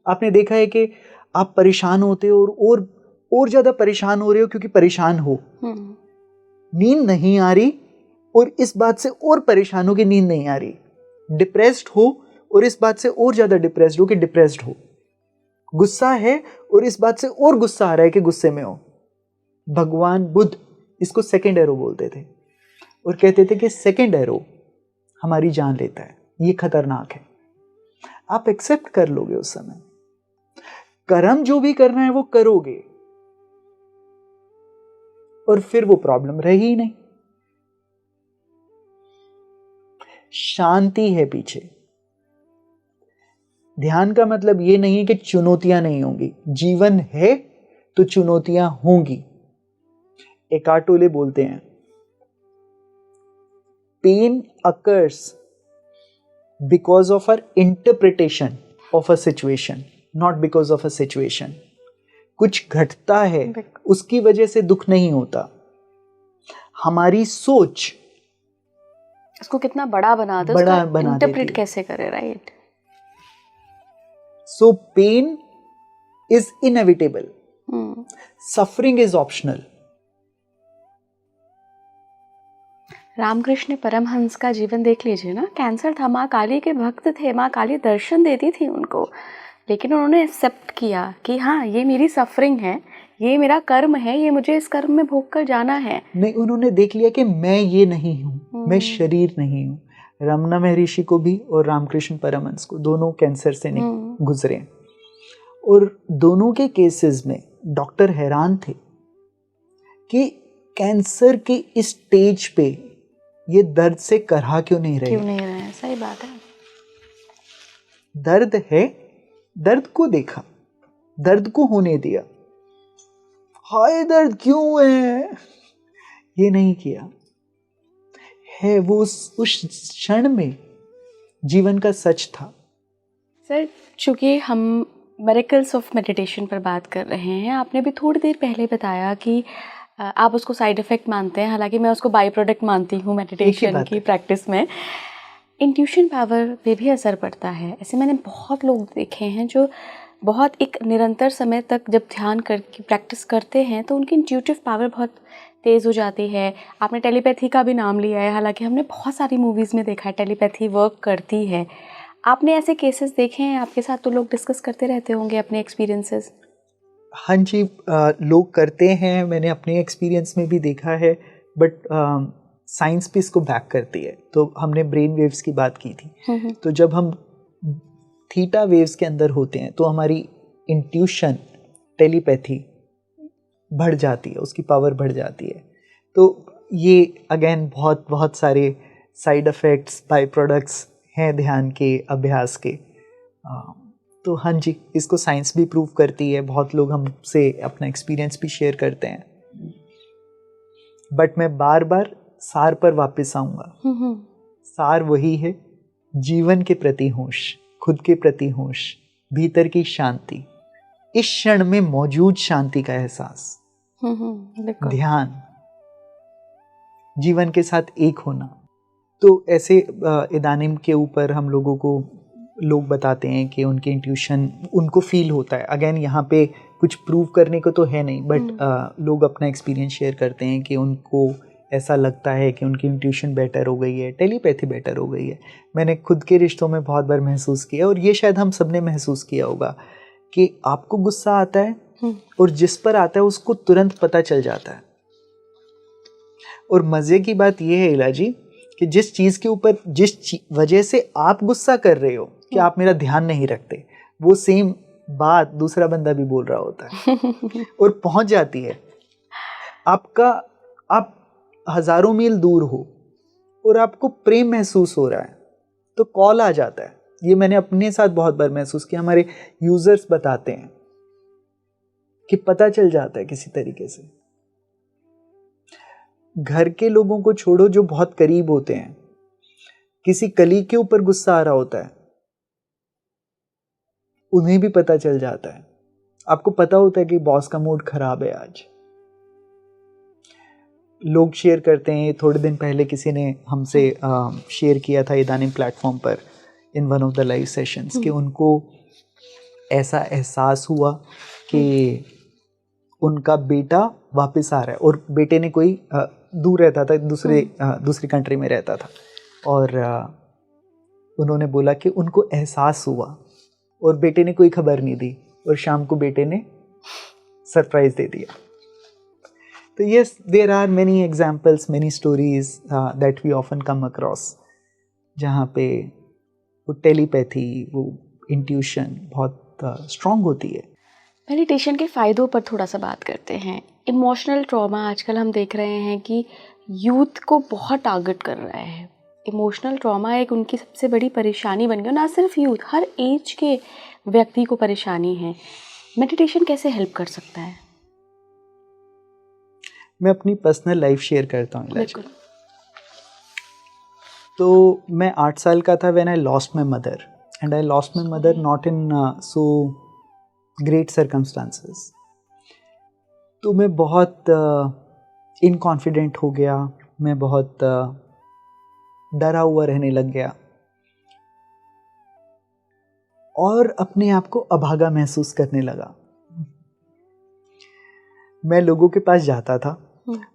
आपने देखा है कि आप परेशान होते हो और ज्यादा परेशान हो रहे हो क्योंकि परेशान हो, नींद नहीं आ रही और इस बात से और परेशान हो कि नींद नहीं आ रही, डिप्रेस्ड हो और इस बात से और ज्यादा डिप्रेस्ड हो कि डिप्रेस्ड हो, गुस्सा है और इस बात से और गुस्सा आ रहा है कि गुस्से में हो। भगवान बुद्ध इसको सेकंड एरो बोलते थे और कहते थे कि सेकंड एरो हमारी जान लेता है, ये खतरनाक है। आप एक्सेप्ट कर लोगे उस समय, कर्म जो भी करना है वो करोगे और फिर वो प्रॉब्लम रही ही नहीं। शांति है पीछे। ध्यान का मतलब ये नहीं है कि चुनौतियां नहीं होंगी, जीवन है तो चुनौतियां होंगी। एकार्ट टोले बोलते हैं, pain occurs because of our interpretation of a situation, not because of a situation. कुछ घटता है उसकी वजह से दुख नहीं होता, हमारी सोच उसको कितना बड़ा बना दे, बड़ा उसको बना इंटरप्रेट देती है। कैसे करे, right? So pain is inevitable. Suffering is optional. Ramakrishna Paramahamsa का जीवन देख लीजिए ना, कैंसर था, माँ काली के भक्त थे, माँ काली दर्शन देती थी उनको, लेकिन उन्होंने एक्सेप्ट किया कि हाँ ये मेरी सफरिंग है, ये मेरा कर्म है, ये मुझे इस कर्म में भोग कर जाना है। नहीं, उन्होंने देख लिया कि मैं ये नहीं हूँ, मैं शरीर नहीं हूँ। रमना महर्षि को भी और रामकृष्ण परमहंस को, दोनों कैंसर से गुजरे, और दोनों के केसेस में डॉक्टर हैरान थे कि कैंसर के इस स्टेज पे ये दर्द से करहा क्यों नहीं रहे। सही बात है। दर्द है, दर्द को देखा, दर्द को होने दिया, हाय दर्द क्यों है ये नहीं किया है, वो उस क्षण में जीवन का सच था। सर, चूंकि हम मिरेकल्स ऑफ मेडिटेशन पर बात कर रहे हैं, आपने भी थोड़ी देर पहले बताया कि आप उसको साइड इफ़ेक्ट मानते हैं, हालांकि मैं उसको बाई प्रोडक्ट मानती हूँ मेडिटेशन की प्रैक्टिस में। इंट्यूशन पावर पे भी असर पड़ता है। ऐसे मैंने बहुत लोग देखे हैं जो बहुत एक निरंतर समय तक जब ध्यान करके प्रैक्टिस करते हैं तो उनकी इंट्यूटिव पावर बहुत तेज़ हो जाती है। आपने टेलीपैथी का भी नाम लिया है, हालांकि हमने बहुत सारी मूवीज़ में देखा है टेलीपैथी वर्क करती है। आपने ऐसे केसेस देखे हैं आपके साथ, तो लोग डिस्कस करते रहते होंगे अपने एक्सपीरियंसेस। हाँ जी, लोग करते हैं, मैंने अपने एक्सपीरियंस में भी देखा है, बट साइंस भी इसको बैक करती है। तो हमने ब्रेन वेव्स की बात की थी, तो जब हम थीटा वेव्स के अंदर होते हैं तो हमारी इंट्यूशन, टेलीपैथी बढ़ जाती है, उसकी पावर बढ़ जाती है। तो ये अगेन बहुत सारे साइड इफ़ेक्ट्स, बाय प्रोडक्ट्स हैं ध्यान के अभ्यास के। तो हाँ जी, इसको साइंस भी प्रूव करती है, बहुत लोग हमसे अपना एक्सपीरियंस भी शेयर करते हैं। बट मैं बार बार सार पर वापस आऊँगा। सार वही है, जीवन के प्रति होश, खुद के प्रति होश, भीतर की शांति, इस क्षण में मौजूद शांति का एहसास, ध्यान, जीवन के साथ एक होना। तो ऐसे इदानिम के ऊपर हम लोगों को लोग बताते हैं कि उनके इंट्यूशन उनको फील होता है। अगेन यहाँ पे कुछ प्रूव करने को तो है नहीं, बट लोग अपना एक्सपीरियंस शेयर करते हैं कि उनको ऐसा लगता है कि उनकी इंट्यूशन बेटर हो गई है, टेलीपैथी बेटर हो गई है। मैंने खुद के रिश्तों में बहुत बार महसूस किया, और ये शायद हम सब ने महसूस किया होगा कि आपको गुस्सा आता है और जिस पर आता है उसको तुरंत पता चल जाता है। और मज़े की बात यह है इला जी कि जिस चीज़ के ऊपर जिस वजह से आप गुस्सा कर रहे हो कि आप मेरा ध्यान नहीं रखते, वो सेम बात दूसरा बंदा भी बोल रहा होता है और पहुंच जाती है। आप हजारों मील दूर हो और आपको प्रेम महसूस हो रहा है तो कॉल आ जाता है। ये मैंने अपने साथ बहुत बार महसूस किया, हमारे यूजर्स बताते हैं कि पता चल जाता है किसी तरीके से। घर के लोगों को छोड़ो जो बहुत करीब होते हैं, किसी कलीग के ऊपर गुस्सा आ रहा होता है, उन्हें भी पता चल जाता है। आपको पता होता है कि बॉस का मूड खराब है आज। लोग शेयर करते हैं, थोड़े दिन पहले किसी ने हमसे शेयर किया था इदानिम प्लेटफॉर्म पर in one of the live sessions कि उनको ऐसा एहसास हुआ कि उनका बेटा वापस आ रहा है, और बेटे ने कोई दूर रहता था, दूसरी कंट्री में रहता था, और उन्होंने बोला कि उनको एहसास हुआ और बेटे ने कोई खबर नहीं दी, और शाम को बेटे ने सरप्राइज दे दिया। तो yes, there are many examples, many stories that we often come across, जहाँ पे वो टेलीपैथी, वो इंट्यूशन बहुत स्ट्रॉन्ग होती है। मेडिटेशन के फ़ायदों पर थोड़ा सा बात करते हैं। इमोशनल ट्रॉमा आजकल हम देख रहे हैं कि यूथ को बहुत टारगेट कर रहा है। इमोशनल ट्रॉमा एक उनकी सबसे बड़ी परेशानी बन गया, ना सिर्फ यूथ, हर एज के व्यक्ति को परेशानी है। मेडिटेशन कैसे हेल्प कर सकता है? मैं अपनी पर्सनल लाइफ शेयर करता हूँ। तो मैं 8 साल का था when I lost my mother and I lost my mother not in so great circumstances. तो मैं बहुत इनकॉन्फिडेंट हो गया, मैं बहुत डरा हुआ रहने लग गया और अपने आप को अभागा महसूस करने लगा। मैं लोगों के पास जाता था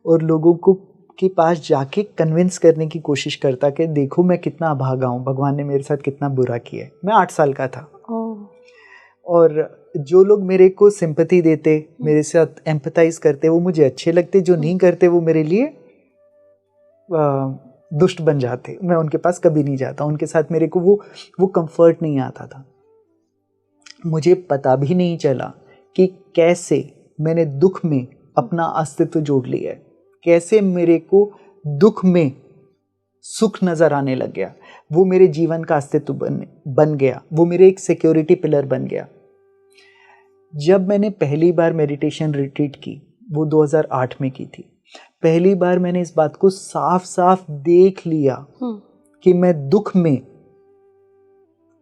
और लोगों को के पास जाके कन्विंस करने की कोशिश करता कि देखो मैं कितना अभागा हूँ, भगवान ने मेरे साथ कितना बुरा किया है। मैं 8 साल का था और जो लोग मेरे को सिंपैथी देते, मेरे साथ एम्पैथाइज करते, वो मुझे अच्छे लगते, जो नहीं करते वो मेरे लिए दुष्ट बन जाते। मैं उनके पास कभी नहीं जाता, उनके साथ मेरे को वो कंफर्ट नहीं आता था। मुझे पता भी नहीं चला कि कैसे मैंने दुख में अपना अस्तित्व जोड़ लिया है, कैसे मेरे को दुख में सुख नजर आने लग गया। वो मेरे जीवन का अस्तित्व बन गया, वो मेरे एक सिक्योरिटी पिलर बन गया। जब मैंने पहली बार मेडिटेशन रिट्रीट की, वो 2008 में की थी, पहली बार मैंने इस बात को साफ साफ देख लिया कि मैं दुख में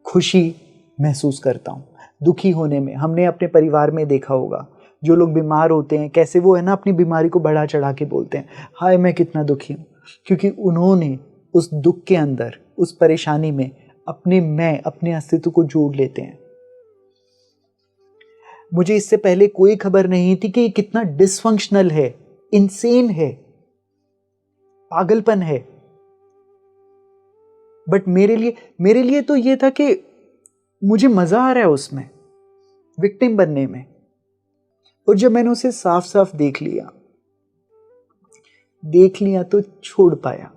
खुशी महसूस करता हूँ। दुखी होने में, हमने अपने परिवार में देखा होगा, जो लोग बीमार होते हैं कैसे वो है ना अपनी बीमारी को बढ़ा चढ़ा के बोलते हैं, हाय मैं कितना दुखी हूँ, क्योंकि उन्होंने उस दुख के अंदर, उस परेशानी में अपने अस्तित्व को जोड़ लेते हैं। मुझे इससे पहले कोई खबर नहीं थी कि ये कितना डिसफंक्शनल है, इनसेन है, पागलपन है। बट मेरे लिए तो ये था कि मुझे मजा आ रहा है उसमें, विक्टिम बनने में। और जब मैंने उसे साफ साफ देख लिया तो छोड़ पाया।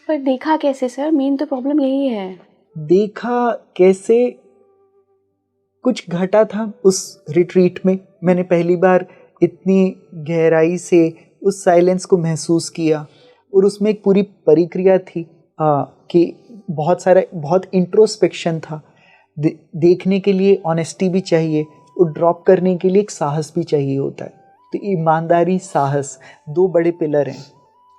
पर देखा कैसे सर? मेन तो प्रॉब्लम यही है। देखा कैसे? कुछ घटा था उस रिट्रीट में। मैंने पहली बार इतनी गहराई से उस साइलेंस को महसूस किया और उसमें एक पूरी प्रक्रिया थी कि बहुत इंट्रोस्पेक्शन था। देखने के लिए ऑनेस्टी भी चाहिए और ड्रॉप करने के लिए एक साहस भी चाहिए होता है। तो ईमानदारी, साहस 2 बड़े पिलर हैं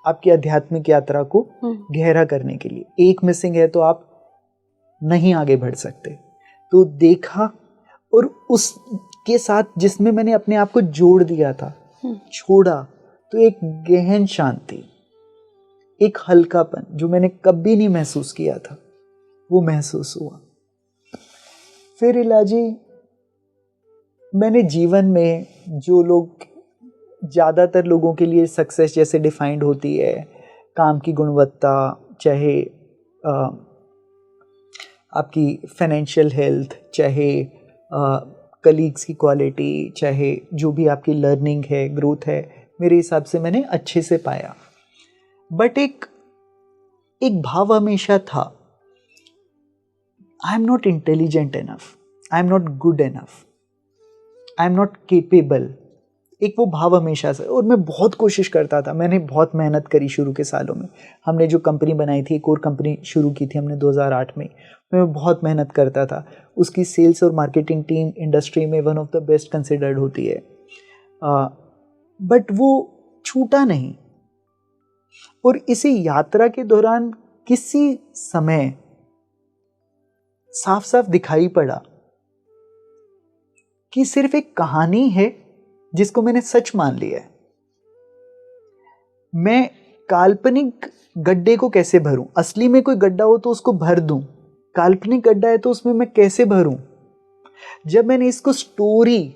आपकी आध्यात्मिक यात्रा को गहरा करने के लिए। एक मिसिंग है तो आप नहीं आगे बढ़ सकते। तो देखा और उसके साथ जिसमें मैंने अपने आप को जोड़ दिया था, छोड़ा, तो एक गहन शांति, एक हल्कापन जो मैंने कभी नहीं महसूस किया था, वो महसूस हुआ। फिर इलाजी, मैंने जीवन में जो लोग, ज़्यादातर लोगों के लिए सक्सेस जैसे डिफाइंड होती है, काम की गुणवत्ता, चाहे आपकी फाइनेंशियल हेल्थ, चाहे कलीग्स की क्वालिटी, चाहे जो भी आपकी लर्निंग है, ग्रोथ है, मेरे हिसाब से मैंने अच्छे से पाया। बट एक भाव हमेशा था, I am not intelligent enough, I am not good enough, I am not capable. एक वो भाव हमेशा से, और मैं बहुत कोशिश करता था। मैंने बहुत मेहनत करी शुरू के सालों में। हमने जो कंपनी बनाई थी, एक और कंपनी शुरू की थी हमने 2008 में, मैं बहुत मेहनत करता था। उसकी सेल्स और मार्केटिंग टीम इंडस्ट्री में one of the best considered होती है, बट वो छूटा नहीं। और इसी यात्रा के दौरान किसी समय साफ साफ दिखाई पड़ा कि सिर्फ एक कहानी है जिसको मैंने सच मान लिया है। मैं काल्पनिक गड्ढे को कैसे भरूं? असली में कोई गड्ढा हो तो उसको भर दूं, काल्पनिक गड्ढा है तो उसमें मैं कैसे भरूं? जब मैंने इसको स्टोरी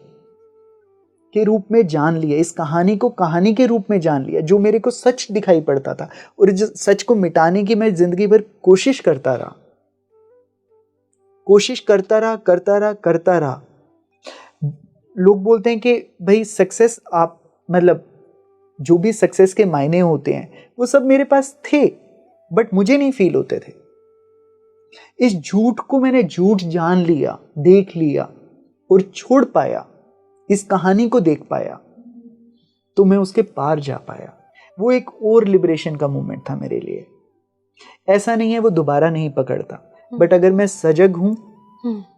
के रूप में जान लिया, इस कहानी को कहानी के रूप में जान लिया, जो मेरे को सच दिखाई पड़ता था, और जिस सच को मिटाने की मैं जिंदगी भर कोशिश करता रहा। लोग बोलते हैं कि भाई सक्सेस, आप मतलब जो भी सक्सेस के मायने होते हैं वो सब मेरे पास थे, बट मुझे नहीं फील होते थे। इस झूठ को मैंने झूठ जान लिया, देख लिया और छोड़ पाया, इस कहानी को देख पाया, तो मैं उसके पार जा पाया। वो एक और लिबरेशन का मोमेंट था मेरे लिए। ऐसा नहीं है वो दोबारा नहीं पकड़ता, बट अगर मैं सजग हूं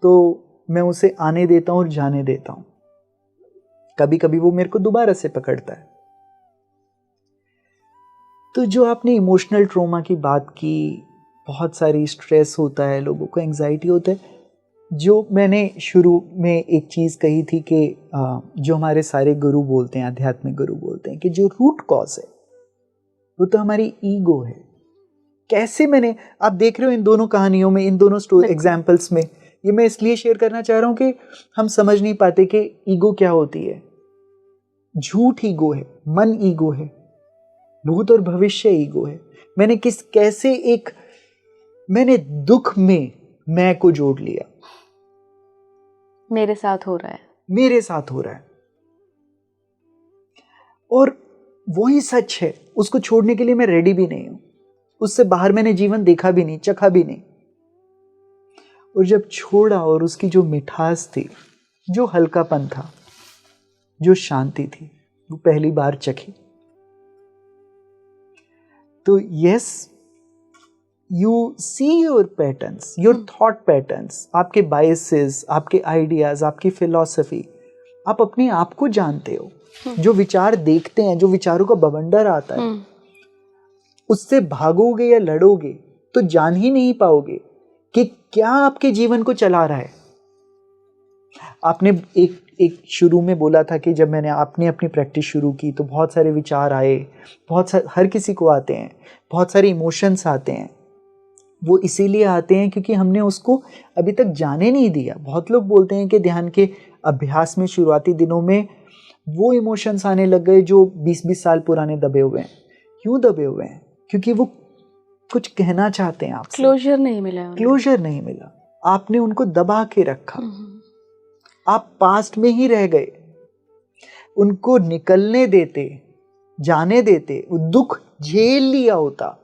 तो मैं उसे आने देता हूं और जाने देता हूं। कभी कभी वो मेरे को दोबारा से पकड़ता है। तो जो आपने इमोशनल ट्रॉमा की बात की, बहुत सारी स्ट्रेस होता है, लोगों को एंजाइटी होता है। जो मैंने शुरू में एक चीज़ कही थी कि जो हमारे सारे गुरु बोलते हैं, आध्यात्मिक गुरु बोलते हैं कि जो रूट कॉज है वो तो हमारी ईगो है। कैसे मैंने, आप देख रहे हो इन दोनों कहानियों में, इन दोनों एग्जाम्पल्स में, ये मैं इसलिए शेयर करना चाह रहा हूँ कि हम समझ नहीं पाते कि ईगो क्या होती है। झूठ ईगो है, मन ईगो है, भूत और भविष्य ईगो है। मैंने दुख में मैं को जोड़ लिया, मेरे साथ हो रहा है, मेरे साथ हो रहा है, और वही सच है। उसको छोड़ने के लिए मैं रेडी भी नहीं हूं। उससे बाहर मैंने जीवन देखा भी नहीं, चखा भी नहीं। और जब छोड़ा और उसकी जो मिठास थी, जो हल्कापन था, जो शांति थी, वो पहली बार चखी। तो yes, you see your patterns, your thought patterns, आपके बायसेस, आपके आइडियाज, आपकी फिलॉसफी, आप अपने आप को जानते हो। जो विचार देखते हैं, जो विचारों का बवंडर आता है, उससे भागोगे या लड़ोगे तो जान ही नहीं पाओगे कि क्या आपके जीवन को चला रहा है। आपने एक शुरू में बोला था कि जब आपने अपनी प्रैक्टिस शुरू की तो बहुत सारे विचार आए, हर किसी को आते हैं, बहुत सारे इमोशंस आते हैं। वो इसीलिए आते हैं क्योंकि हमने उसको अभी तक जाने नहीं दिया। बहुत लोग बोलते हैं कि ध्यान के अभ्यास में शुरुआती दिनों में वो इमोशंस आने लग गए जो 20-20 साल पुराने दबे हुए हैं। क्यों दबे हुए हैं? क्योंकि वो कुछ कहना चाहते हैं आपसे, क्लोजर नहीं मिला, आपने उनको दबा के रखा, आप पास्ट में ही रह गए। उनको निकलने देते, जाने देते, वो दुख झेल लिया होता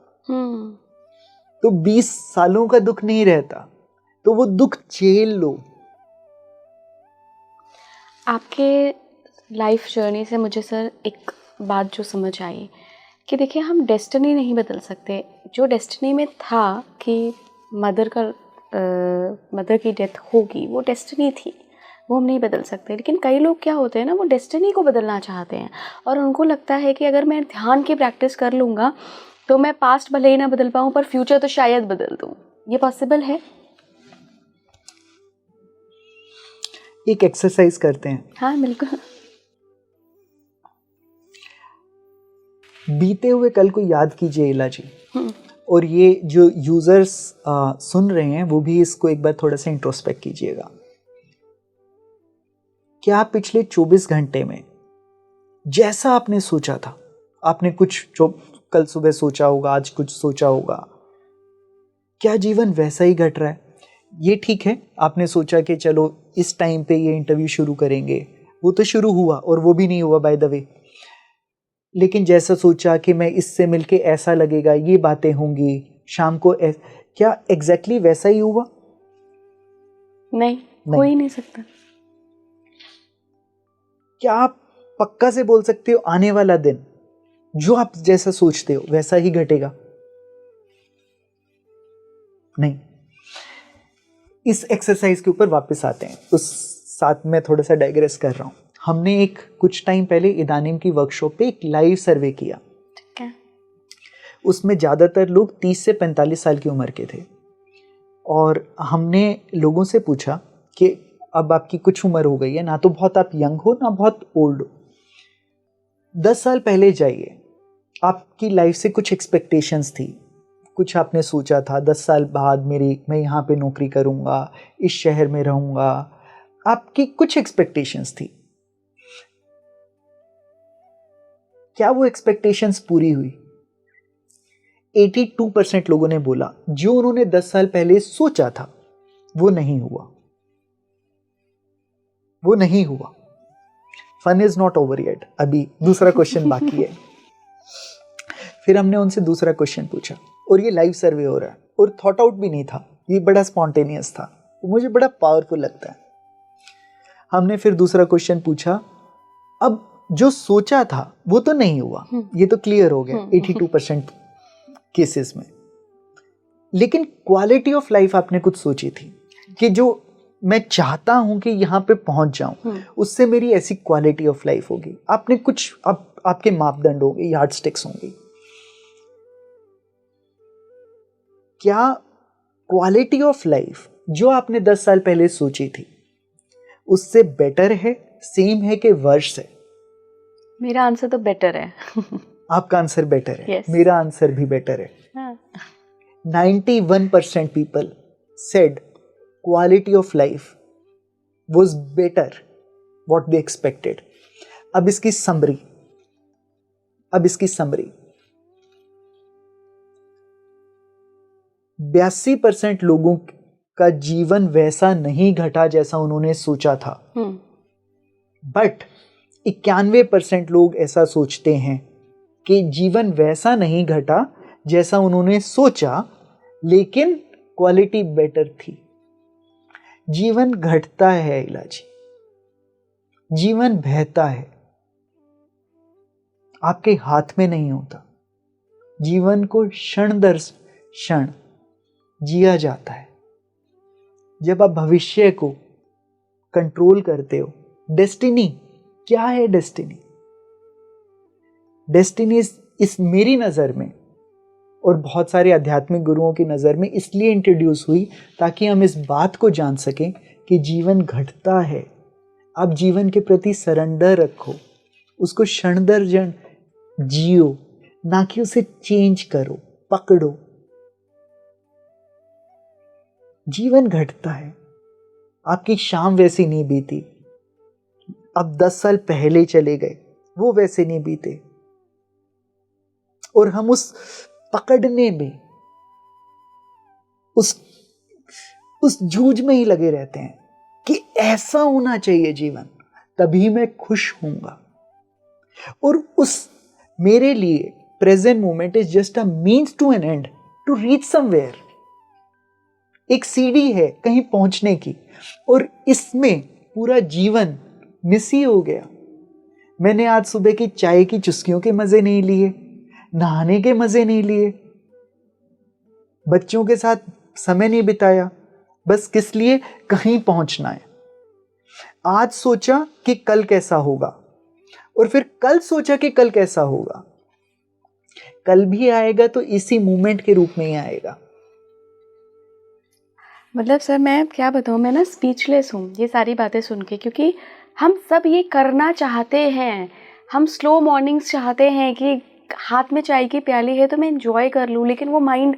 तो 20 सालों का दुख नहीं रहता। तो वो दुख झेल लो। आपके लाइफ जर्नी से मुझे सर एक बात जो समझ आई कि देखिए, हम डेस्टिनी नहीं बदल सकते। जो डेस्टिनी में था कि मदर की डेथ होगी, वो डेस्टिनी थी, वो हम नहीं बदल सकते। लेकिन कई लोग क्या होते हैं ना, वो डेस्टिनी को बदलना चाहते हैं और उनको लगता है कि अगर मैं ध्यान की प्रैक्टिस कर लूँगा तो मैं पास्ट भले ही ना बदल पाऊँ पर फ्यूचर तो शायद बदल दूँ। ये पॉसिबल है? एक एक्सरसाइज करते हैं। हाँ बिल्कुल। बीते हुए कल को याद कीजिए इला जी, और ये जो यूजर्स सुन रहे हैं वो भी इसको एक बार थोड़ा सा इंट्रोस्पेक्ट कीजिएगा। क्या पिछले 24 घंटे में जैसा आपने सोचा था, आपने कुछ जो कल सुबह सोचा होगा, आज कुछ सोचा होगा, क्या जीवन वैसा ही घट रहा है? ये ठीक है, आपने सोचा कि चलो इस टाइम पे ये इंटरव्यू शुरू करेंगे, वो तो शुरू हुआ और वो भी नहीं हुआ बाय द वे। लेकिन जैसा सोचा कि मैं इससे मिलके ऐसा लगेगा, ये बातें होंगी शाम को, क्या एग्जैक्टली वैसा ही हुआ? नहीं, हो ही नहीं सकता। क्या आप पक्का से बोल सकते हो आने वाला दिन जो आप जैसा सोचते हो वैसा ही घटेगा? नहीं। इस एक्सरसाइज के ऊपर वापस आते हैं, उस साथ में थोड़ा सा डाइग्रेस कर रहा हूं। हमने कुछ टाइम पहले इदानीम की वर्कशॉप पे एक लाइव सर्वे किया। ठीक है। उसमें ज़्यादातर लोग 30 से 45 साल की उम्र के थे और हमने लोगों से पूछा कि अब आपकी कुछ उम्र हो गई है, ना तो बहुत आप यंग हो ना बहुत ओल्ड हो, 10 साल पहले जाइए, आपकी लाइफ से कुछ एक्सपेक्टेशंस थी, कुछ आपने सोचा था 10 साल बाद मैं यहाँ पे नौकरी करूँगा, इस शहर में रहूँगा, आपकी कुछ एक्सपेक्टेशंस थी। क्या वो एक्सपेक्टेशंस पूरी हुई? 82% लोगों ने बोला जो उन्होंने 10 साल पहले सोचा था वो नहीं हुआ, वो नहीं हुआ। Fun is not over yet, अभी दूसरा क्वेश्चन बाकी है। फिर हमने उनसे दूसरा क्वेश्चन पूछा और ये लाइव सर्वे हो रहा है और थॉट आउट भी नहीं था, ये बड़ा स्पॉन्टेनियस था, तो मुझे बड़ा पावरफुल लगता है। हमने फिर दूसरा क्वेश्चन पूछा, अब जो सोचा था वो तो नहीं हुआ, ये तो क्लियर हो गया 82% केसेस में, लेकिन क्वालिटी ऑफ लाइफ आपने कुछ सोची थी कि जो मैं चाहता हूं कि यहां पे पहुंच जाऊं, उससे मेरी ऐसी क्वालिटी ऑफ लाइफ होगी। आपने कुछ आपके मापदंड होंगे, यार्ड स्टिक्स होंगी। क्या क्वालिटी ऑफ लाइफ जो आपने 10 साल पहले सोची थी उससे बेटर है, सेम है कि वर्स है? मेरा आंसर तो बेटर है। आपका आंसर बेटर है। Yes. मेरा आंसर भी बेटर है। हाँ। 91% people said quality of life was better what they expected. अब इसकी समरी 82% लोगों का जीवन वैसा नहीं घटा जैसा उन्होंने सोचा था, बट 91% लोग ऐसा सोचते हैं कि जीवन वैसा नहीं घटा जैसा उन्होंने सोचा, लेकिन क्वालिटी बेटर थी। जीवन घटता है इलाजी, जीवन बहता है, आपके हाथ में नहीं होता। जीवन को क्षण दर क्षण जिया जाता है। जब आप भविष्य को कंट्रोल करते हो, डेस्टिनी क्या है? डेस्टिनी इस मेरी नज़र में और बहुत सारे आध्यात्मिक गुरुओं की नज़र में इसलिए इंट्रोड्यूस हुई ताकि हम इस बात को जान सकें कि जीवन घटता है। आप जीवन के प्रति सरेंडर रखो, उसको क्षण दर क्षण जियो, ना कि उसे चेंज करो, पकड़ो। जीवन घटता है। आपकी शाम वैसी नहीं बीती, अब 10 साल पहले चले गए, वो वैसे नहीं बीते, और हम उस पकड़ने में, उस जूझ में ही लगे रहते हैं कि ऐसा होना चाहिए जीवन, तभी मैं खुश होऊंगा। और उस मेरे लिए present moment is just a means to an end to reach somewhere. एक सीढ़ी है कहीं पहुंचने की, और इसमें पूरा जीवन मिस ही हो गया। मैंने आज सुबह की चाय की चुस्कियों के मजे नहीं लिए, नहाने के मजे नहीं लिए, बच्चों के साथ समय नहीं बिताया, बस किस लिए? कहीं पहुंचना है। आज सोचा कि कल कैसा होगा, और फिर कल सोचा कि कल कैसा होगा। कल भी आएगा तो इसी मूवमेंट के रूप में ही आएगा। मतलब सर मैं क्या बताऊँ, मैं ना स्पीचलेस हूँ ये सारी बातें सुन के, क्योंकि हम सब ये करना चाहते हैं। हम स्लो मॉर्निंग्स चाहते हैं कि हाथ में चाय की प्याली है तो मैं एंजॉय कर लूँ, लेकिन वो माइंड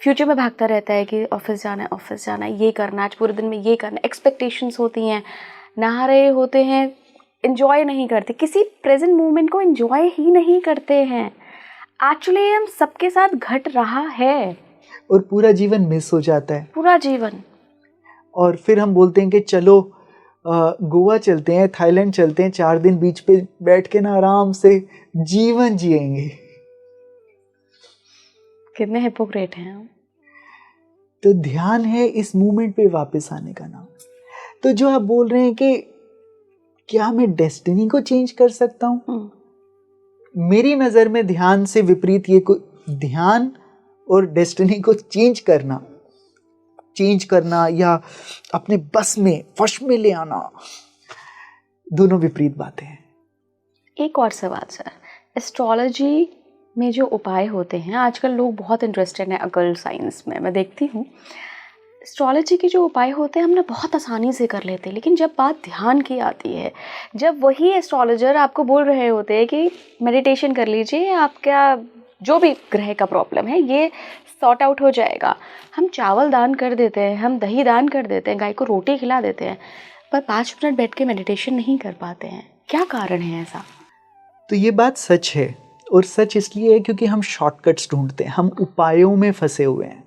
फ्यूचर में भागता रहता है कि ऑफिस जाना है, ये करना, आज पूरे दिन में ये करना, एक्सपेक्टेशंस होती हैं, नहा रहे होते हैं, एंजॉय नहीं करते, किसी प्रेजेंट मोमेंट को एंजॉय ही नहीं करते हैं। एक्चुअली हम सबके साथ घट रहा है, और पूरा जीवन मिस हो जाता है, पूरा जीवन। और फिर हम बोलते हैं कि चलो गोवा चलते हैं, थाईलैंड चलते हैं, 4 दिन बीच पे बैठ के ना आराम से जीवन जिएंगे। कितने हिपोक्रेट हैं हम। तो ध्यान है इस मूवमेंट पे वापस आने का नाम। तो जो आप बोल रहे हैं कि क्या मैं डेस्टिनी को चेंज कर सकता हूं, मेरी नजर में ध्यान से विपरीत ये ध्यान और डेस्टिनी को चेंज करना या अपने बस में, वश में ले आना, दोनों विपरीत बातें हैं। एक और सवाल सर, एस्ट्रोलॉजी में जो उपाय होते हैं, आजकल लोग बहुत इंटरेस्टेड हैं अकल्ट साइंस में, मैं देखती हूँ एस्ट्रोलॉजी के जो उपाय होते हैं हम ना बहुत आसानी से कर लेते हैं, लेकिन जब बात ध्यान की आती है, जब वही एस्ट्रोलॉजर आपको बोल रहे होते हैं कि मेडिटेशन कर लीजिए, आपका जो भी ग्रह का प्रॉब्लम है ये सॉर्ट आउट हो जाएगा, हम चावल दान कर देते हैं, हम दही दान कर देते हैं, गाय को रोटी खिला देते हैं, पर 5 मिनट बैठ के मेडिटेशन नहीं कर पाते हैं। क्या कारण है ऐसा? तो ये बात सच है, और सच इसलिए है क्योंकि हम शॉर्टकट्स ढूंढते हैं, हम उपायों में फंसे हुए हैं,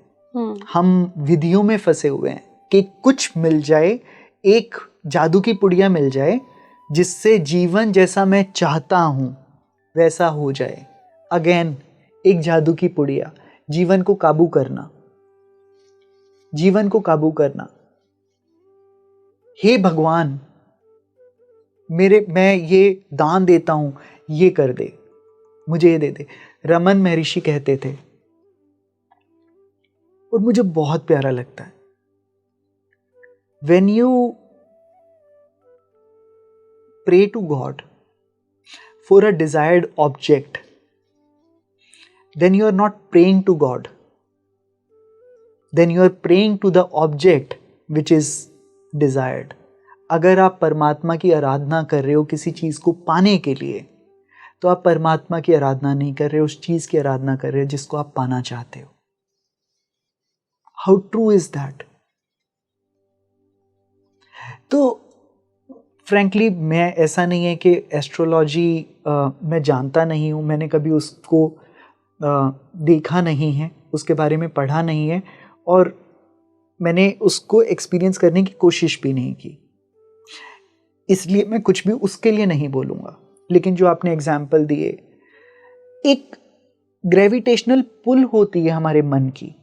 हम विधियों में फंसे हुए हैं कि कुछ मिल जाए, एक जादू की पुड़िया मिल जाए जिससे जीवन जैसा मैं चाहता हूं वैसा हो जाए। अगेन एक जादू की पुड़िया, जीवन को काबू करना, जीवन को काबू करना। हे भगवान, मैं ये दान देता हूं, ये कर दे, मुझे ये दे दे। रमन महर्षि कहते थे, और मुझे बहुत प्यारा लगता है, when you pray to God for a desired object, then you are not praying to God, then you are praying to the object which is desired. अगर आप परमात्मा की आराधना कर रहे हो किसी चीज़ को पाने के लिए, तो आप परमात्मा की आराधना नहीं कर रहे हो, उस चीज़ की आराधना कर रहे हो जिसको आप पाना चाहते हो. How true is that? तो फ्रैंकली मैं ऐसा नहीं है कि एस्ट्रोलॉजी मैं जानता नहीं हूँ, मैंने कभी उसको देखा नहीं है, उसके बारे में पढ़ा नहीं है और मैंने उसको एक्सपीरियंस करने की कोशिश भी नहीं की, इसलिए मैं कुछ भी उसके लिए नहीं बोलूँगा. लेकिन जो आपने एग्जाम्पल दिए, एक ग्रेविटेशनल पुल होती है हमारे मन की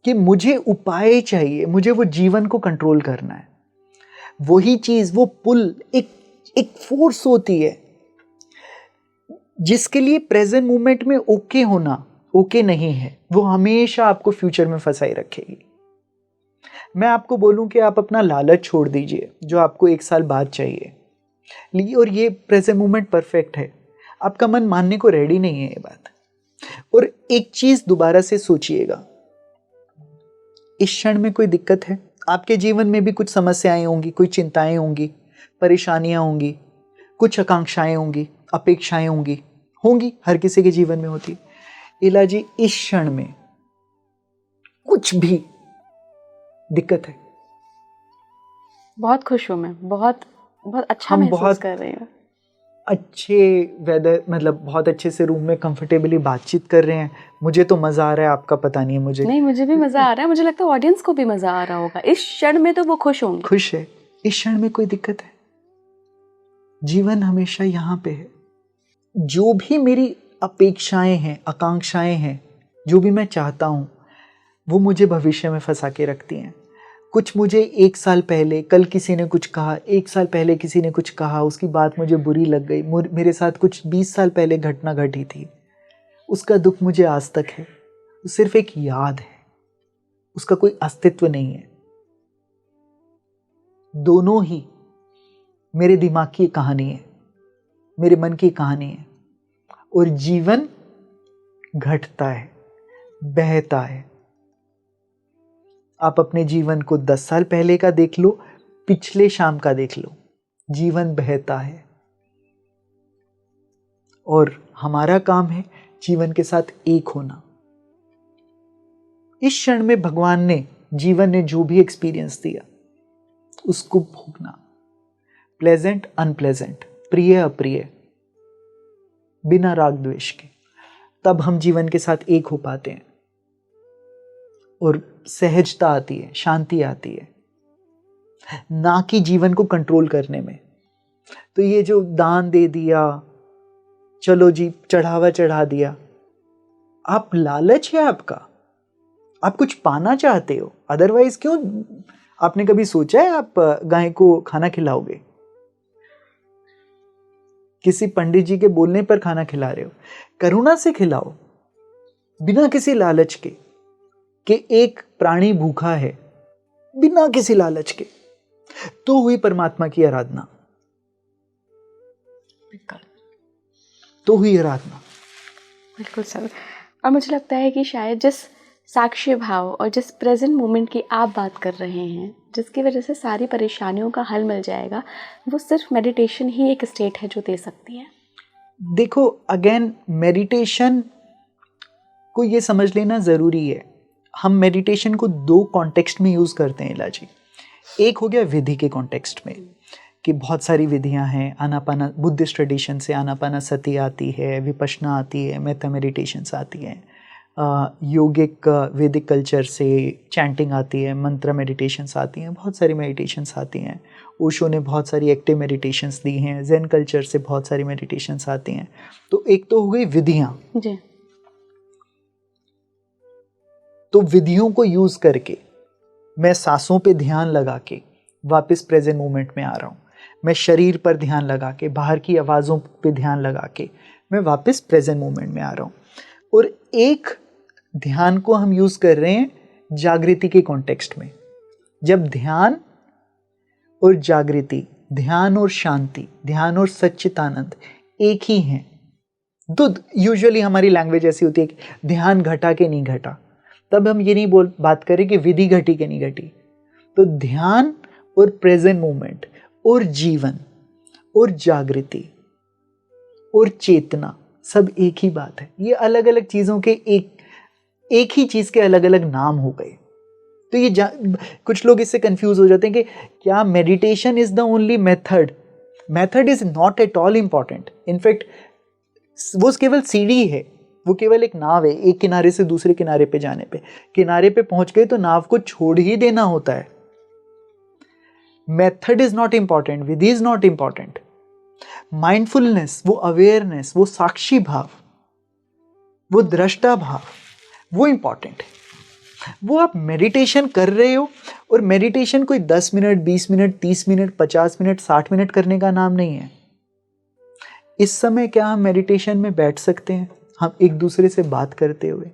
कि मुझे उपाय चाहिए, मुझे वो जीवन को कंट्रोल करना है. वही चीज़, वो पुल एक फोर्स होती है जिसके लिए प्रेजेंट मोमेंट में ओके होना ओके नहीं है, वो हमेशा आपको फ्यूचर में फंसाई रखेगी. मैं आपको बोलूं कि आप अपना लालच छोड़ दीजिए जो आपको 1 साल बाद चाहिए, और ये प्रेजेंट मोमेंट परफेक्ट है, आपका मन मानने को रेडी नहीं है ये बात. और एक चीज दोबारा से सोचिएगा, इस क्षण में कोई दिक्कत है? आपके जीवन में भी कुछ समस्याएं होंगी, कोई चिंताएं होंगी, परेशानियां होंगी, कुछ आकांक्षाएं होंगी, अपेक्षाएं होंगी, हर किसी के जीवन में होती. इला जी, इस क्षण में कुछ भी दिक्कत है? बहुत खुश हूं मैं, बहुत अच्छा महसूस कर रही हूँ. अच्छे वेदर, मतलब बहुत अच्छे से रूम में कंफर्टेबली बातचीत कर रहे हैं. मुझे तो मज़ा आ रहा है, आपका पता नहीं है मुझे. नहीं, मुझे भी मज़ा आ रहा है, मुझे लगता है ऑडियंस को भी मज़ा आ रहा होगा. इस क्षण में तो वो खुश होंगे. खुश है. इस क्षण में कोई दिक्कत है? जीवन हमेशा यहाँ पे है. जो भी मेरी अपेक्षाएं हैं, आकांक्षाएं हैं, जो भी मैं चाहता हूँ, वो मुझे भविष्य में फंसा के रखती हैं. कुछ मुझे 1 साल पहले कल किसी ने कुछ कहा, 1 साल पहले किसी ने कुछ कहा, उसकी बात मुझे बुरी लग गई. मेरे साथ कुछ 20 साल पहले घटना घटी थी, उसका दुख मुझे आज तक है. वो सिर्फ एक याद है, उसका कोई अस्तित्व नहीं है. दोनों ही मेरे दिमाग की कहानी है, मेरे मन की कहानी है. और जीवन घटता है, बहता है. आप अपने जीवन को 10 साल पहले का देख लो, पिछले शाम का देख लो, जीवन बहता है. और हमारा काम है जीवन के साथ एक होना. इस क्षण में भगवान ने, जीवन ने जो भी एक्सपीरियंस दिया उसको भोगना. प्लेजेंट, अनप्लेजेंट, प्रिय अप्रिय, बिना राग द्वेष के. तब हम जीवन के साथ एक हो पाते हैं और सहजता आती है, शांति आती है, ना कि जीवन को कंट्रोल करने में. तो ये जो दान दे दिया, चलो जी चढ़ावा चढ़ा दिया, आप लालच है आपका, आप कुछ पाना चाहते हो. अदरवाइज क्यों? आपने कभी सोचा है आप गाय को खाना खिलाओगे? किसी पंडित जी के बोलने पर खाना खिला रहे हो? करुणा से खिलाओ, बिना किसी लालच के, कि एक प्राणी भूखा है, बिना किसी लालच के. तो हुई परमात्मा की आराधना, तो हुई आराधना. बिल्कुल सर. और मुझे लगता है कि शायद जिस साक्ष्य भाव और जिस प्रेजेंट मोमेंट की आप बात कर रहे हैं, जिसकी वजह से सारी परेशानियों का हल मिल जाएगा, वो सिर्फ मेडिटेशन ही एक स्टेट है जो दे सकती है. देखो, अगेन मेडिटेशन को ये समझ लेना ज़रूरी है. हम मेडिटेशन को 2 कॉन्टेक्स्ट में यूज़ करते हैं इलाजी. एक हो गया विधि के कॉन्टेक्स्ट में कि बहुत सारी विधियां हैं. आनापाना, बुद्धिस्ट ट्रेडिशन से आनापाना सती आती है, विपश्यना आती है, मेथा मेडिटेशंस आती हैं. योगिक वैदिक कल्चर से चैंटिंग आती है, मंत्र मेडिटेशंस आती हैं, बहुत सारी मेडिटेशंस आती हैं. ओशो ने बहुत सारी एक्टिव मेडिटेशंस दी हैं. ज़ेन कल्चर से बहुत सारी मेडिटेशंस आती हैं. तो एक तो हो गई विधियाँ जी. तो विधियों को यूज़ करके मैं सांसों पे ध्यान लगा के वापस प्रेजेंट मोमेंट में आ रहा हूँ. मैं शरीर पर ध्यान लगा के, बाहर की आवाज़ों पे ध्यान लगा के मैं वापस प्रेजेंट मोमेंट में आ रहा हूँ. और एक ध्यान को हम यूज़ कर रहे हैं जागृति के कॉन्टेक्स्ट में. जब ध्यान और जागृति, ध्यान और शांति, ध्यान और सच्चिदानंद एक ही हैं. तो यूजुअली हमारी लैंग्वेज ऐसी होती है कि ध्यान घटा के नहीं घटा. तब हम ये नहीं बात करें कि विधि घटी कि नहीं घटी। तो ध्यान और प्रेजेंट मोमेंट और जीवन और जागृति और चेतना सब एक ही बात है। ये अलग अलग चीज़ों के एक ही चीज़ के अलग अलग नाम हो गए। तो ये कुछ लोग इससे कंफ्यूज हो जाते हैं कि क्या meditation is the only method is not at all important. In fact वो केवल सीढ़ी है, वो केवल एक नाव है, एक किनारे से दूसरे किनारे पे जाने पे। किनारे पे पहुंच गए तो नाव को छोड़ ही देना होता है। Method is not important, Vidhi is not important. Mindfulness, वो अवेयरनेस, वो साक्षी भाव, वो दृष्टा भाव, वो इंपॉर्टेंट है। वो आप मेडिटेशन कर रहे हो, और मेडिटेशन कोई 10 minute 20 minute 30 minute 50 minute 60 minute करने का नाम नहीं है। इस समय क्या हम मेडिटेशन में बैठ सकते हैं, हम एक दूसरे से बात करते हुए?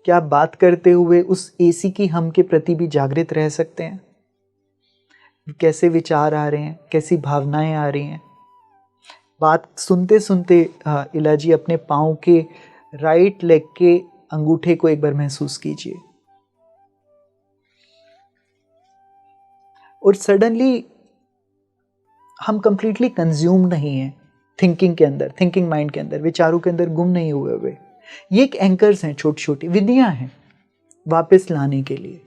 क्या बात करते हुए उस एसी की हम के प्रति भी जागृत रह सकते हैं? कैसे विचार आ रहे हैं, कैसी भावनाएं आ रही हैं? बात सुनते सुनते इलाजी अपने पाँव के राइट लेग के अंगूठे को एक बार महसूस कीजिए, और सडनली हम कंप्लीटली कंज्यूम नहीं है थिंकिंग के अंदर, थिंकिंग माइंड के अंदर, विचारों के अंदर गुम नहीं हुए हुए। ये एक एंकर्स हैं, छोटी छोटी विधियां हैं वापस लाने के लिए।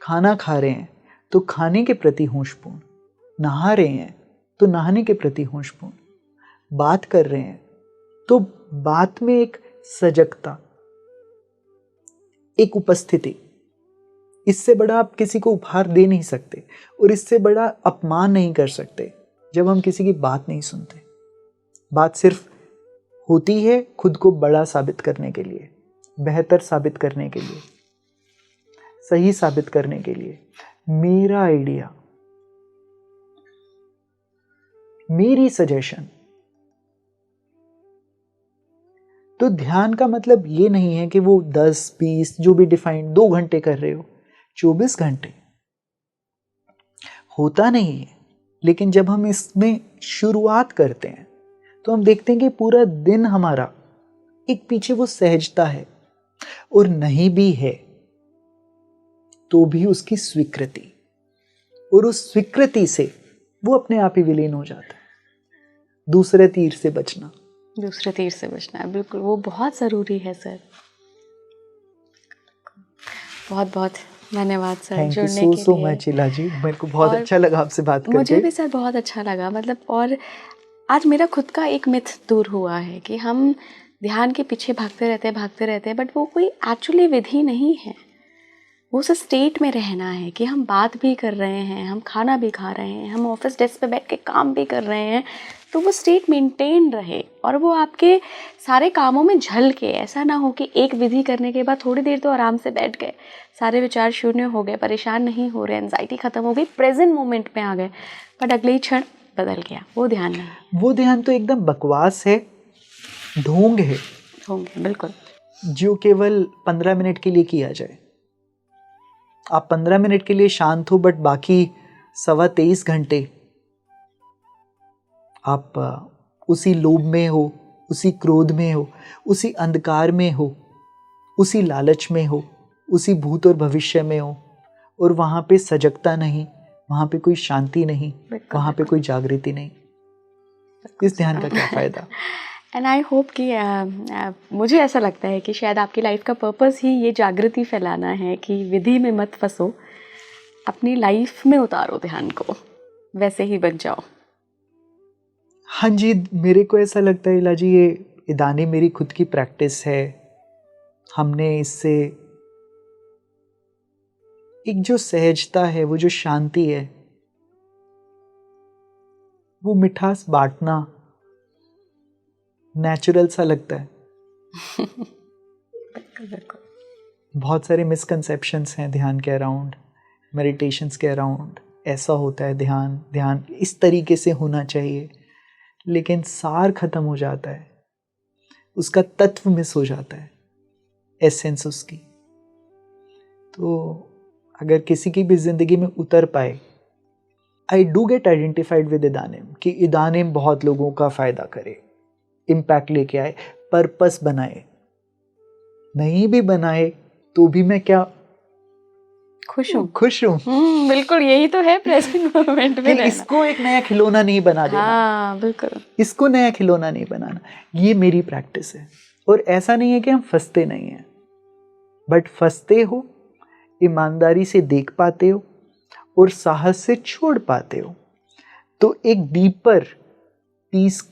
खाना खा रहे हैं तो खाने के प्रति होशपूर्ण, नहा रहे हैं तो नहाने के प्रति होशपूर्ण, बात कर रहे हैं तो बात में एक सजगता, एक उपस्थिति। इससे बड़ा आप किसी को उपहार दे नहीं सकते, और इससे बड़ा अपमान नहीं कर सकते जब हम किसी की बात नहीं सुनते। बात सिर्फ होती है खुद को बड़ा साबित करने के लिए, बेहतर साबित करने के लिए, सही साबित करने के लिए। मेरा आइडिया, मेरी सजेशन। तो ध्यान का मतलब ये नहीं है कि वो 10-20 जो भी डिफाइंड 2 घंटे कर रहे हो, 24 घंटे होता नहीं है। लेकिन जब हम इसमें शुरुआत करते हैं तो हम देखते हैं कि पूरा दिन हमारा एक पीछे वो सहजता है, और नहीं भी है तो भी उसकी स्वीकृति, और उस स्वीकृति से वो अपने आप ही विलीन हो जाता है। दूसरे तीर से बचना है, बिल्कुल, वो बहुत ज़रूरी है सर। बहुत बहुत धन्यवाद सर जुड़ने के लिए। सो मच इलाजी, मेरे को बहुत अच्छा लगा आपसे बात करके। मुझे भी सर बहुत अच्छा लगा, मतलब, और आज मेरा खुद का एक मिथ दूर हुआ है कि हम ध्यान के पीछे भागते रहते हैं, बट वो कोई एक्चुअली विधि नहीं है। वो उस स्टेट में रहना है कि हम बात भी कर रहे हैं, हम खाना भी खा रहे हैं, हम ऑफिस डेस्क पे बैठ के काम भी कर रहे हैं, तो वो स्टेट मेंटेन रहे और वो आपके सारे कामों में झल के। ऐसा ना हो कि एक विधि करने के बाद थोड़ी देर तो आराम से बैठ गए, सारे विचार शून्य हो गए, परेशान नहीं हो रहे, एंजाइटी खत्म हो गई, प्रेजेंट मोमेंट में आ गए, बट अगले ही क्षण बदल गया। वो ध्यान नहीं। वो ध्यान तो एकदम बकवास है, ढोंग है, बिल्कुल, जो केवल 15 मिनट के लिए किया जाए। आप 15 मिनट के लिए शांत हो, बट बाकी 23.25 घंटे आप उसी लोभ में हो, उसी क्रोध में हो, उसी अंधकार में हो, उसी लालच में हो, उसी भूत और भविष्य में हो, और वहाँ पे सजगता नहीं, वहाँ पे कोई शांति नहीं, वहाँ पे कोई जागृति नहीं। इस ध्यान का क्या फ़ायदा? एंड आई होप कि मुझे ऐसा लगता है कि शायद आपकी लाइफ का पर्पस ही ये जागृति फैलाना है कि विधि में मत फंसो, अपनी लाइफ में उतारो ध्यान को, वैसे ही बन जाओ। हाँ जी, मेरे को ऐसा लगता है इलाजी, ये इदानी मेरी खुद की प्रैक्टिस है। हमने इससे एक जो सहजता है, वो जो शांति है, वो मिठास बांटना नेचुरल सा लगता है। बहुत सारे मिसकंसेप्शंस हैं ध्यान के अराउंड, मेडिटेशंस के अराउंड। ऐसा होता है ध्यान इस तरीके से होना चाहिए, लेकिन सार खत्म हो जाता है, उसका तत्व मिस हो जाता है, एसेंस उसकी। तो अगर किसी की भी जिंदगी में उतर पाए, I do get identified with इदानिम, कि इदानिम बहुत लोगों का फायदा करे, इम्पैक्ट लेके आए, पर्पस बनाए, नहीं भी बनाए तो भी मैं क्या खुश हूँ। बिल्कुल यही तो है प्रेजेंट मोमेंट में रहना। इसको एक नया खिलौना नहीं बना देना। हाँ बिल्कुल, इसको नया खिलौना नहीं बनाना। ये मेरी प्रैक्टिस है। और ऐसा नहीं है कि हम फंसते नहीं हैं, बट फंसते हो, ईमानदारी से देख पाते हो और साहस से छोड़ पाते हो, तो एक डीपर पीस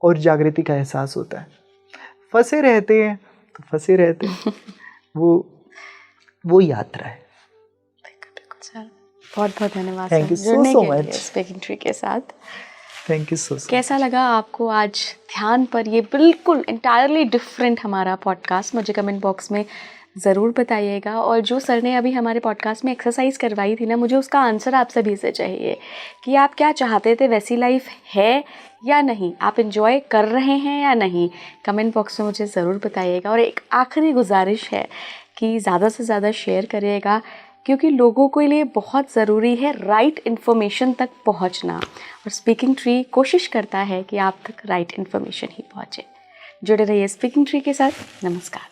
और जागृति का एहसास होता है। फंसे रहते हैं तो फंसे रहते हैं। वो यात्रा है। बहुत बहुत धन्यवाद thank you so much speaking tree के साथ। Thank you so much. कैसा लगा आपको आज ध्यान पर ये बिल्कुल इंटायरली डिफरेंट हमारा पॉडकास्ट? मुझे कमेंट बॉक्स में ज़रूर बताइएगा। और जो सर ने अभी हमारे पॉडकास्ट में एक्सरसाइज करवाई थी ना, मुझे उसका आंसर आप सभी से चाहिए कि आप क्या चाहते थे, वैसी लाइफ है या नहीं, आप एंजॉय कर रहे हैं या नहीं। कमेंट बॉक्स में मुझे ज़रूर बताइएगा। और एक आखिरी गुजारिश है कि ज़्यादा से ज़्यादा शेयर करिएगा, क्योंकि लोगों के लिए बहुत ज़रूरी है राइट इन्फॉर्मेशन तक पहुंचना, और स्पीकिंग ट्री कोशिश करता है कि आप तक राइट इन्फॉर्मेशन ही पहुंचे। जुड़े रहिए स्पीकिंग ट्री के साथ। नमस्कार।